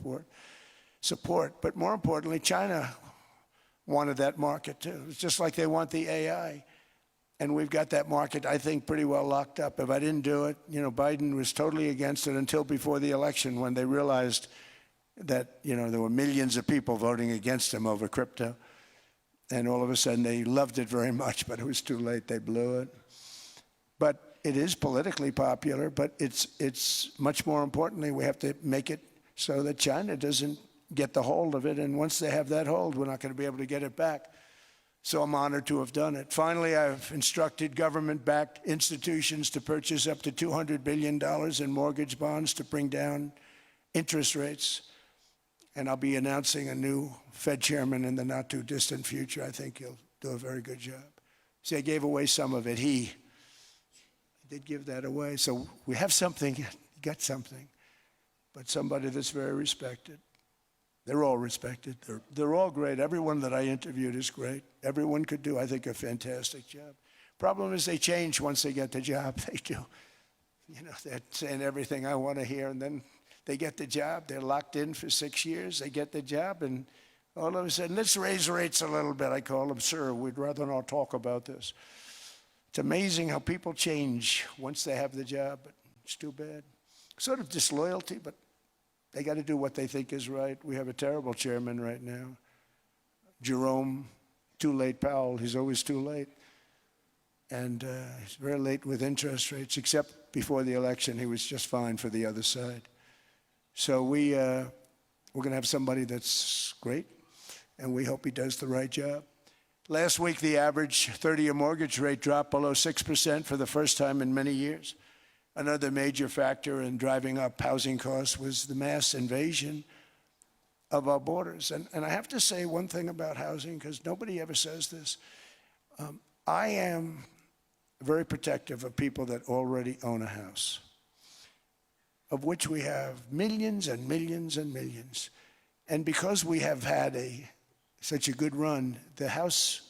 support. But more importantly, China wanted that market too. It's just like they want the AI. And we've got that market, I think, pretty well locked up. If I didn't do it, Biden was totally against it until before the election when they realized that, there were millions of people voting against him over crypto. And all of a sudden, they loved it very much, but it was too late. They blew it. But it is politically popular, but it's much more importantly, we have to make it so that China doesn't get the hold of it. And once they have that hold, we're not going to be able to get it back. So I'm honored to have done it. Finally, I've instructed government-backed institutions to purchase up to $200 billion in mortgage bonds to bring down interest rates. And I'll be announcing a new Fed chairman in the not-too-distant future. I think he'll do a very good job. See, I gave away some of it. He did give that away. So we have something, got something, but somebody that's very respected. They're all respected. They're all great. Everyone that I interviewed is great. Everyone could do, I think, a fantastic job. Problem is they change once they get the job. They do. They're saying everything I want to hear, and then they get the job. They're locked in for 6 years. They get the job, and all of a sudden, let's raise rates a little bit. I call them, sir, we'd rather not talk about this. It's amazing how people change once they have the job, but it's too bad. Sort of disloyalty, but they got to do what they think is right. We have a terrible chairman right now. Jerome, too late Powell. He's always too late. And he's very late with interest rates, except before the election, he was just fine for the other side. So we're going to have somebody that's great, and we hope he does the right job. Last week, the average 30-year mortgage rate dropped below 6% for the first time in many years. Another major factor in driving up housing costs was the mass invasion of our borders. And I have to say one thing about housing, because nobody ever says this. I am very protective of people that already own a house, of which we have millions and millions and millions. And because we have had such a good run, the house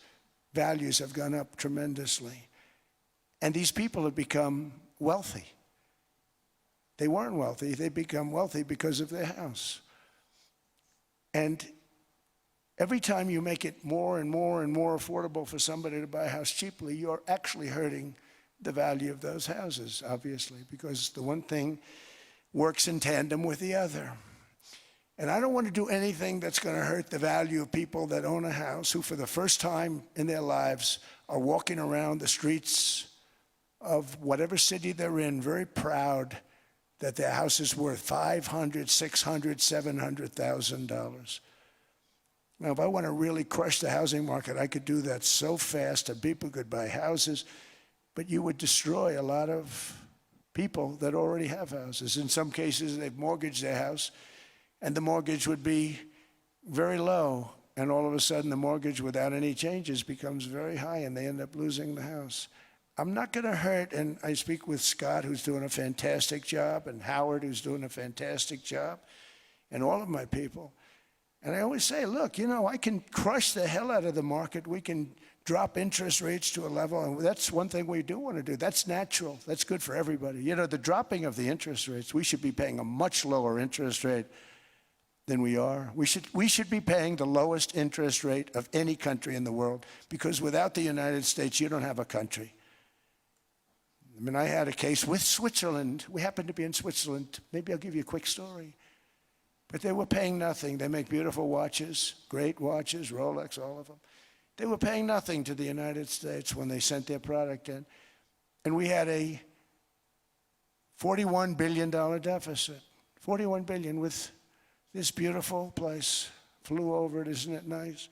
values have gone up tremendously. And these people have become wealthy. They weren't wealthy. They become wealthy because of their house. And every time you make it more and more and more affordable for somebody to buy a house cheaply, you're actually hurting the value of those houses, obviously, because the one thing works in tandem with the other. And I don't want to do anything that's going to hurt the value of people that own a house, who for the first time in their lives are walking around the streets of whatever city they're in, very proud that their house is worth $500,000, $600,000, $700,000. Now, if I want to really crush the housing market, I could do that so fast and people could buy houses, but you would destroy a lot of people that already have houses. In some cases, they've mortgaged their house, and the mortgage would be very low, and all of a sudden the mortgage without any changes becomes very high, and they end up losing the house. I'm not going to hurt, and I speak with Scott, who's doing a fantastic job, and Howard, who's doing a fantastic job, and all of my people. And I always say, look, you know, I can crush the hell out of the market. We can drop interest rates to a level, and that's one thing we do want to do. That's natural. That's good for everybody. You know, the dropping of the interest rates, we should be paying a much lower interest rate than we are. We should be paying the lowest interest rate of any country in the world, because without the United States, you don't have a country. I mean, I had a case with Switzerland. We happened to be in Switzerland. Maybe I'll give you a quick story. But they were paying nothing. They make beautiful watches, great watches, Rolex, all of them. They were paying nothing to the United States when they sent their product in. And we had a $41 billion deficit. $41 billion with this beautiful place. Flew over it, isn't it nice?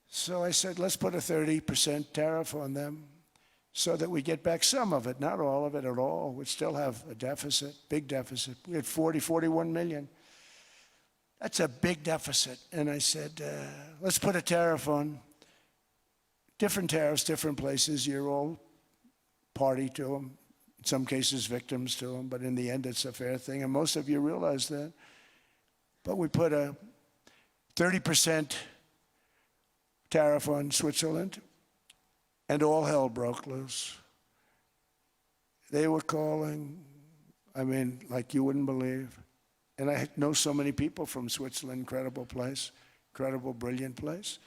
So I said, let's put a 30% tariff on them so that we get back some of it, not all of it at all. We'd still have a deficit, big deficit. We had 41 million. That's a big deficit. And I said, let's put a tariff on. Different tariffs, different places. You're all party to them. In some cases, victims to them. But in the end, it's a fair thing. And most of you realize that. But we put a 30% tariff on Switzerland, and all hell broke loose. They were calling, I mean, like you wouldn't believe. And I know so many people from Switzerland, incredible place, incredible, brilliant place.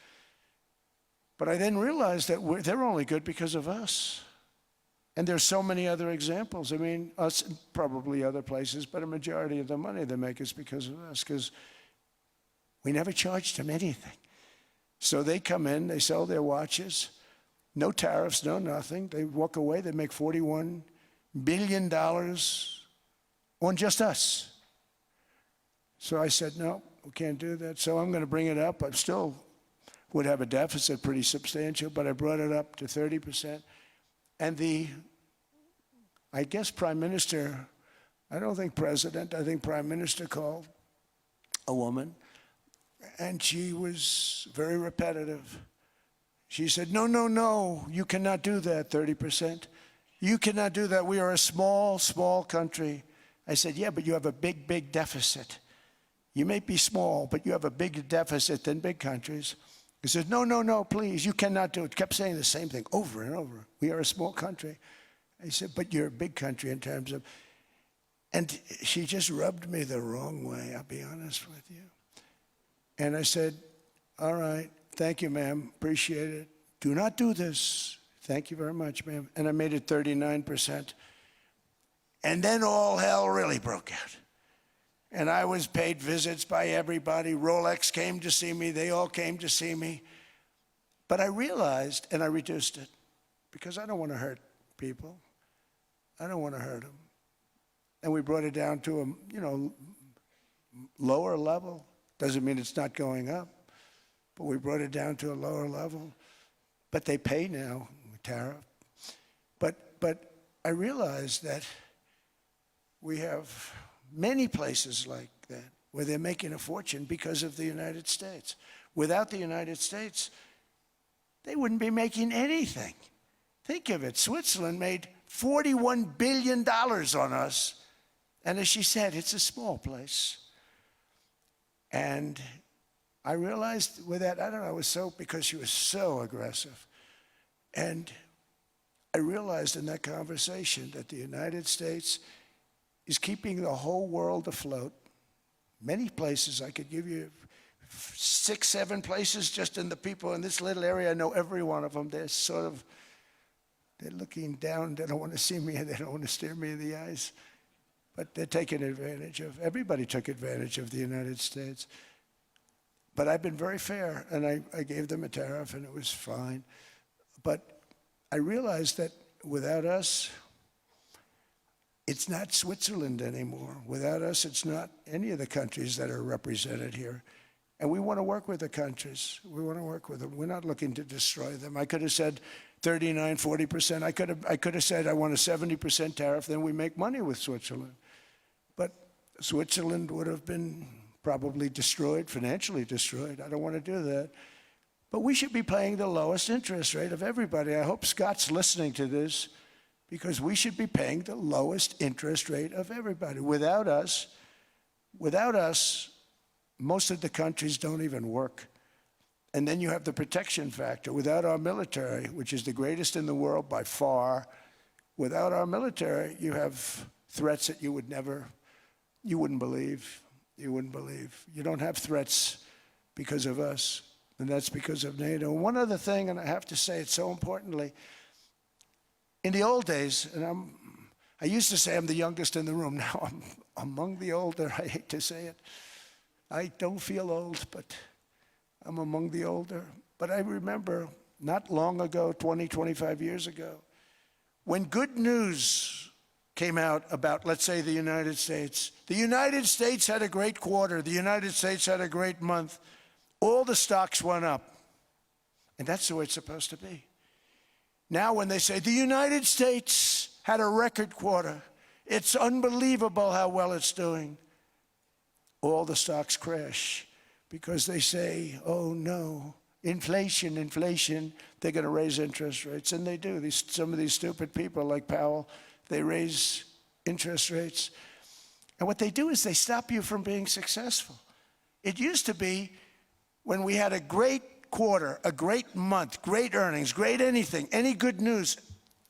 But I then realized that they're only good because of us. And there's so many other examples. I mean, us and probably other places, but a majority of the money they make is because of us, because we never charged them anything. So they come in, they sell their watches, no tariffs, no nothing. They walk away, they make $41 billion on just us. So I said, no, we can't do that. So I'm going to bring it up. I still would have a deficit pretty substantial, but I brought it up to 30%. And I guess Prime Minister, I don't think President, I think Prime Minister called a woman, and she was very repetitive. She said, no, no, no, you cannot do that, 30%. You cannot do that. We are a small, small country. I said, yeah, but you have a big, big deficit. You may be small, but you have a bigger deficit than big countries. He said, no, no, no, please, you cannot do it. Kept saying the same thing over and over. We are a small country. I said, but you're a big country in terms of, and she just rubbed me the wrong way, I'll be honest with you. And I said, all right, thank you, ma'am, appreciate it. Do not do this. Thank you very much, ma'am. And I made it 39%. And then all hell really broke out. And I was paid visits by everybody. Rolex came to see me. They all came to see me. But I realized, and I reduced it, because I don't want to hurt people. I don't want to hurt them. And we brought it down to a, lower level. Doesn't mean it's not going up, but we brought it down to a lower level. But they pay now, tariff. But I realized that we have many places like that where they're making a fortune because of the United States. Without the United States, they wouldn't be making anything. Think of it. Switzerland made $41 billion on us. And as she said, it's a small place. And I realized with that, I don't know, because she was so aggressive. And I realized in that conversation that the United States is keeping the whole world afloat. Many places, I could give you 6, 7 places just in the people in this little area. I know every one of them. They're looking down. They don't want to see me, and they don't want to stare me in the eyes. But they're taking advantage of, everybody took advantage of the United States. But I've been very fair, and I gave them a tariff, and it was fine. But I realized that without us, it's not Switzerland anymore. Without us, it's not any of the countries that are represented here. And we want to work with the countries. We want to work with them. We're not looking to destroy them. I could have said 39, 40%. I could have said I want a 70% tariff, then we make money with Switzerland. But Switzerland would have been probably destroyed, financially destroyed. I don't want to do that. But we should be paying the lowest interest rate of everybody. I hope Scott's listening to this, because we should be paying the lowest interest rate of everybody. Without us, most of the countries don't even work. And then you have the protection factor. Without our military, which is the greatest in the world by far, without our military, you have threats that you wouldn't believe. You wouldn't believe. You don't have threats because of us, and that's because of NATO. One other thing, and I have to say it so importantly, in the old days, and I used to say I'm the youngest in the room. Now I'm among the older. I hate to say it. I don't feel old, but I'm among the older. But I remember not long ago, 20, 25 years ago, when good news came out about, let's say, the United States. The United States had a great quarter. The United States had a great month. All the stocks went up. And that's the way it's supposed to be. Now when they say the United States had a record quarter, it's unbelievable how well it's doing, all the stocks crash because they say, oh no, inflation, they're going to raise interest rates. And they do. Some of these stupid people like Powell, they raise interest rates. And what they do is they stop you from being successful. It used to be when we had a great quarter, a great month, great earnings, great anything, any good news,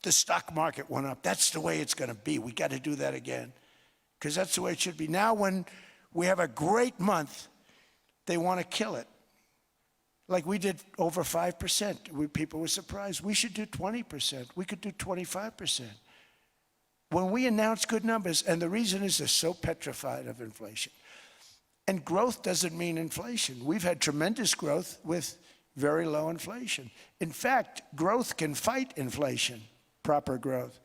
the stock market went up. That's the way it's going to be. We got to do that again because that's the way it should be. Now when we have a great month, they want to kill it. Like we did over 5%. People were surprised. We should do 20%. We could do 25%. When we announce good numbers, and the reason is they're so petrified of inflation. And growth doesn't mean inflation. We've had tremendous growth with very low inflation. In fact, growth can fight inflation, proper growth.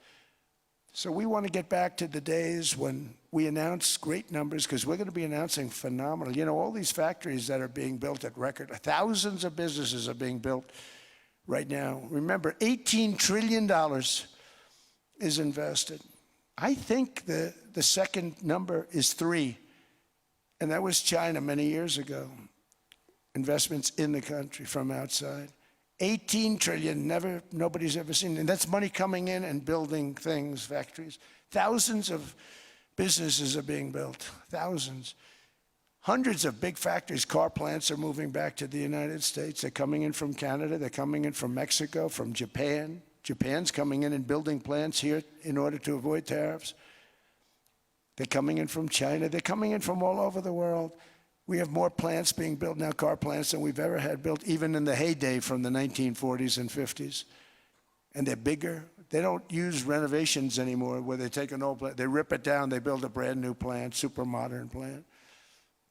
So we want to get back to the days when we announce great numbers, because we're going to be announcing phenomenal. You know, all these factories that are being built at record, thousands of businesses are being built right now. Remember, $18 trillion is invested. I think the second number is 3, and that was China many years ago. Investments in the country from outside. 18 trillion, nobody's ever seen. And that's money coming in and building things, factories. Thousands of businesses are being built, thousands. Hundreds of big factories, car plants are moving back to the United States. They're coming in from Canada, they're coming in from Mexico, from Japan. Japan's coming in and building plants here in order to avoid tariffs. They're coming in from China, they're coming in from all over the world. We have more plants being built now, car plants, than we've ever had built, even in the heyday from the 1940s and 50s. And they're bigger. They don't use renovations anymore where they take an old plant, they rip it down, they build a brand new plant, super modern plant.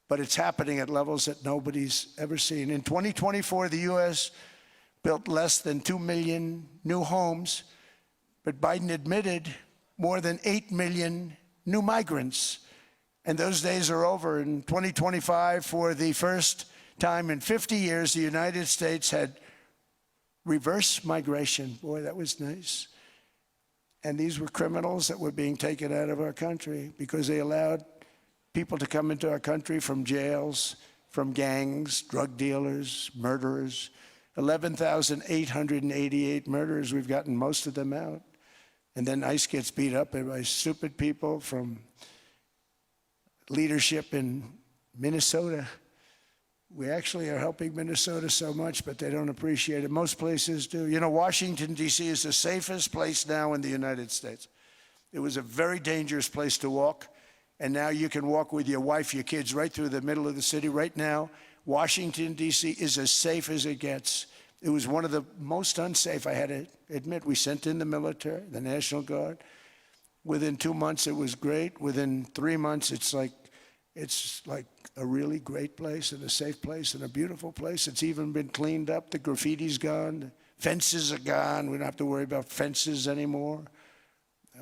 But it's happening at levels that nobody's ever seen. In 2024, the U.S. built less than 2 million new homes, but Biden admitted more than 8 million new migrants. And those days are over. In 2025, for the first time in 50 years, the United States had reverse migration. Boy, that was nice. And these were criminals that were being taken out of our country because they allowed people to come into our country from jails, from gangs, drug dealers, murderers. 11,888 murderers. We've gotten most of them out. And then ICE gets beat up by stupid people from leadership in Minnesota. We actually are helping Minnesota so much, but they don't appreciate it. Most places do. You know, Washington, D.C. is the safest place now in the United States. It was a very dangerous place to walk, and now you can walk with your wife, your kids, right through the middle of the city. Right now, Washington, D.C. is as safe as it gets. It was one of the most unsafe, I had to admit. We sent in the military, the National Guard. Within 2 months, it was great. Within 3 months, it's like a really great place and a safe place and a beautiful place. It's even been cleaned up. The graffiti's gone. The fences are gone. We don't have to worry about fences anymore.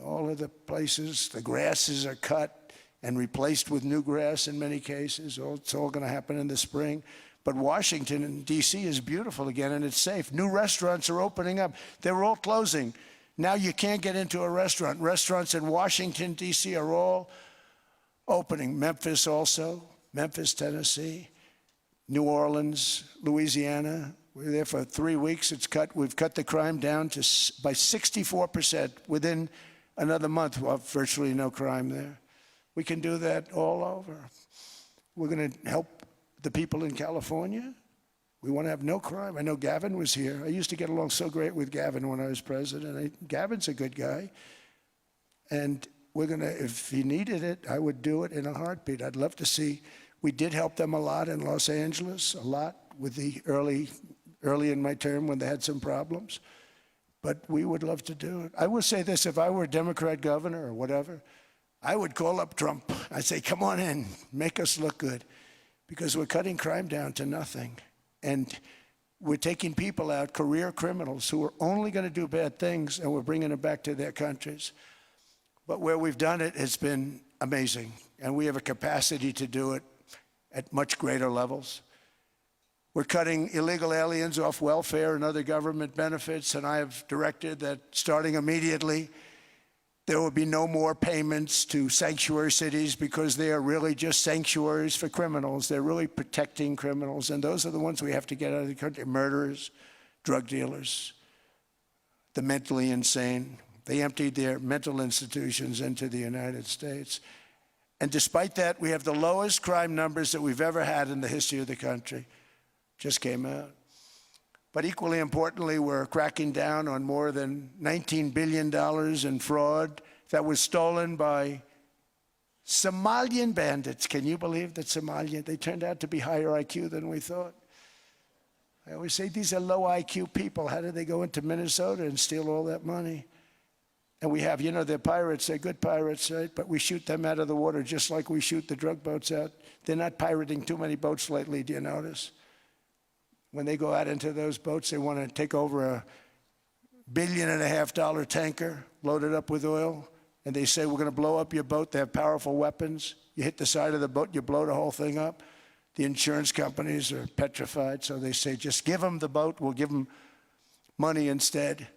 All of the places, the grasses are cut. and replaced with new grass in many cases. It's all going to happen in the spring. But Washington and D.C. is beautiful again, and it's safe. New restaurants are opening up. They were all closing. Now you can't get into a restaurant. Restaurants in Washington, D.C. are all opening. Memphis also, Memphis, Tennessee, New Orleans, Louisiana. We were there for 3 weeks. We've cut the crime down by 64% within another month. We'll have virtually no crime there. We can do that all over. We're going to help the people in California. We want to have no crime. I know Gavin was here. I used to get along so great with Gavin when I was president. Gavin's a good guy. And we're going to, if he needed it, I would do it in a heartbeat. I'd love to see. We did help them a lot in Los Angeles, a lot with the early in my term when they had some problems. But we would love to do it. I will say this, if I were a Democrat governor or whatever, I would call up Trump. I'd say, come on in, make us look good. Because we're cutting crime down to nothing. And we're taking people out, career criminals, who are only going to do bad things, and we're bringing them back to their countries. But where we've done it, it's been amazing. And we have a capacity to do it at much greater levels. We're cutting illegal aliens off welfare and other government benefits, and I have directed that starting immediately, there will be no more payments to sanctuary cities because they are really just sanctuaries for criminals. They're really protecting criminals, and those are the ones we have to get out of the country. Murderers, drug dealers, the mentally insane. They emptied their mental institutions into the United States. And despite that, we have the lowest crime numbers that we've ever had in the history of the country. Just came out. But equally importantly, we're cracking down on more than $19 billion in fraud that was stolen by Somalian bandits. Can you believe that Somalian? They turned out to be higher IQ than we thought. I always say these are low IQ people. How did they go into Minnesota and steal all that money? And we have, they're pirates. They're good pirates, right? But we shoot them out of the water just like we shoot the drug boats out. They're not pirating too many boats lately, do you notice? When they go out into those boats, they want to take over a $1.5 billion tanker loaded up with oil, and they say, we're going to blow up your boat. They have powerful weapons. You hit the side of the boat, you blow the whole thing up. The insurance companies are petrified, so they say, just give them the boat. We'll give them money instead.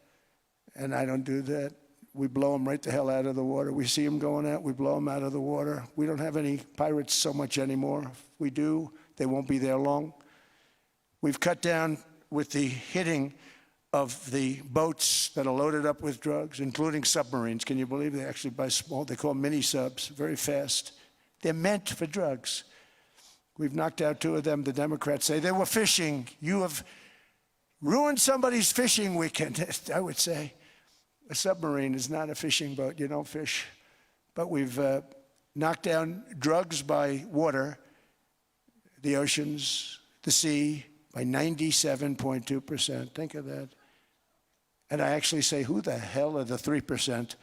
And I don't do that. We blow them right the hell out of the water. We see them going out, we blow them out of the water. We don't have any pirates so much anymore. If we do, they won't be there long. We've cut down with the hitting of the boats that are loaded up with drugs, including submarines. Can you believe they actually buy small, they call them mini subs, very fast. They're meant for drugs. We've knocked out 2 of them. The Democrats say they were fishing. You have ruined somebody's fishing weekend, I would say. A submarine is not a fishing boat. You don't fish. But we've knocked down drugs by water, the oceans, the sea, by 97.2%. Think of that. And I actually say, who the hell are the 3%?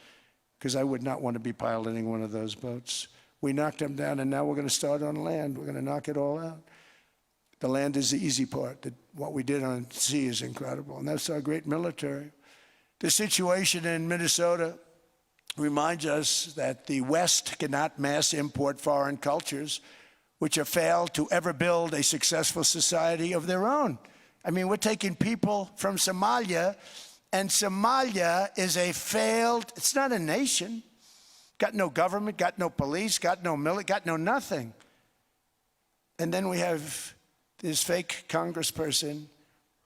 Because I would not want to be piloting one of those boats. We knocked them down, and now we're going to start on land. We're going to knock it all out. The land is the easy part. What we did on sea is incredible, and that's our great military. The situation in Minnesota reminds us that the West cannot mass import foreign cultures which have failed to ever build a successful society of their own. I mean, we're taking people from Somalia, and Somalia is a failed, it's not a nation. Got no government, got no police, got no military, got no nothing. And then we have this fake congressperson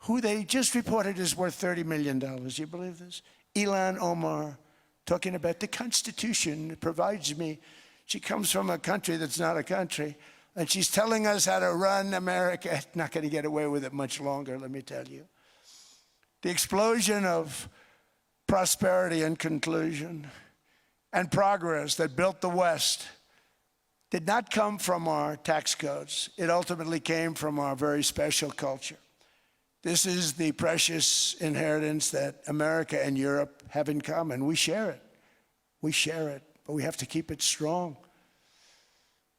who they just reported is worth $30 million. You believe this? Ilhan Omar, talking about the Constitution provides me. She comes from a country that's not a country, and she's telling us how to run America. Not going to get away with it much longer, let me tell you. The explosion of prosperity and conclusion and progress that built the West did not come from our tax codes. It ultimately came from our very special culture. This is the precious inheritance that America and Europe have in common. We share it. We share it, but we have to keep it strong.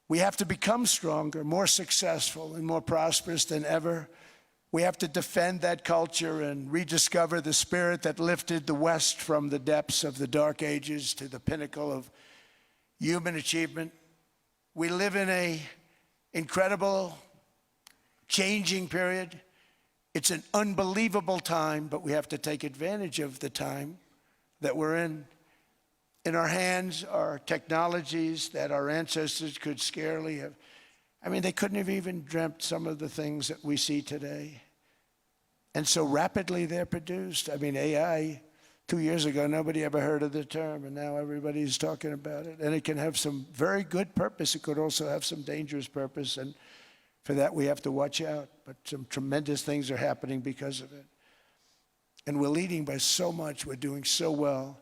We have to become stronger, more successful, and more prosperous than ever. We have to defend that culture and rediscover the spirit that lifted the West from the depths of the Dark Ages to the pinnacle of human achievement. We live in an incredible, changing period. It's an unbelievable time, but we have to take advantage of the time that we're in. In our hands are technologies that our ancestors could scarcely have. I mean, they couldn't have even dreamt some of the things that we see today. And so rapidly they're produced. I mean, AI, 2 years ago, nobody ever heard of the term, and now everybody's talking about it. And it can have some very good purpose. It could also have some dangerous purpose, and for that we have to watch out. But some tremendous things are happening because of it. And we're leading by so much. We're doing so well.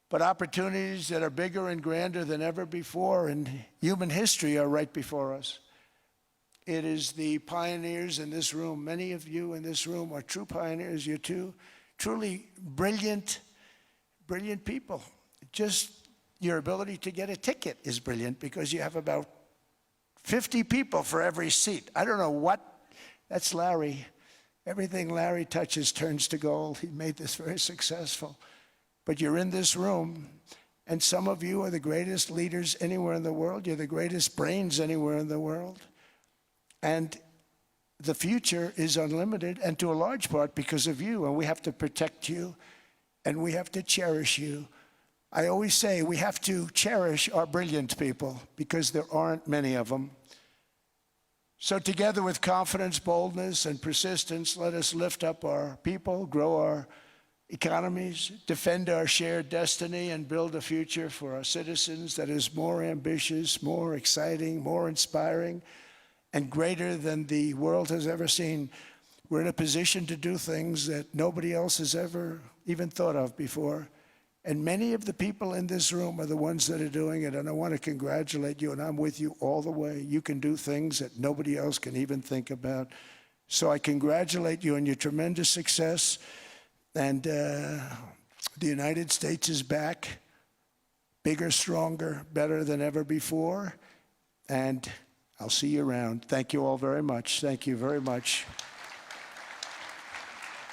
But opportunities that are bigger and grander than ever before in human history are right before us. It is the pioneers in this room. Many of you in this room are true pioneers. You're truly brilliant people. Just your ability to get a ticket is brilliant because you have about 50 people for every seat. I don't know what, that's Larry. Everything Larry touches turns to gold. He made this very successful. But you're in this room, and some of you are the greatest leaders anywhere in the world. You're the greatest brains anywhere in the world. And the future is unlimited, and to a large part because of you, and we have to protect you, and we have to cherish you. I always say we have to cherish our brilliant people because there aren't many of them. So together with confidence, boldness, and persistence, let us lift up our people, grow our economies, defend our shared destiny, and build a future for our citizens that is more ambitious, more exciting, more inspiring, and greater than the world has ever seen. We're in a position to do things that nobody else has ever even thought of before. And many of the people in this room are the ones that are doing it, and I want to congratulate you, and I'm with you all the way. You can do things that nobody else can even think about. So I congratulate you on your tremendous success, and the United States is back, bigger, stronger, better than ever before, and I'll see you around. Thank you all very much. Thank you very much.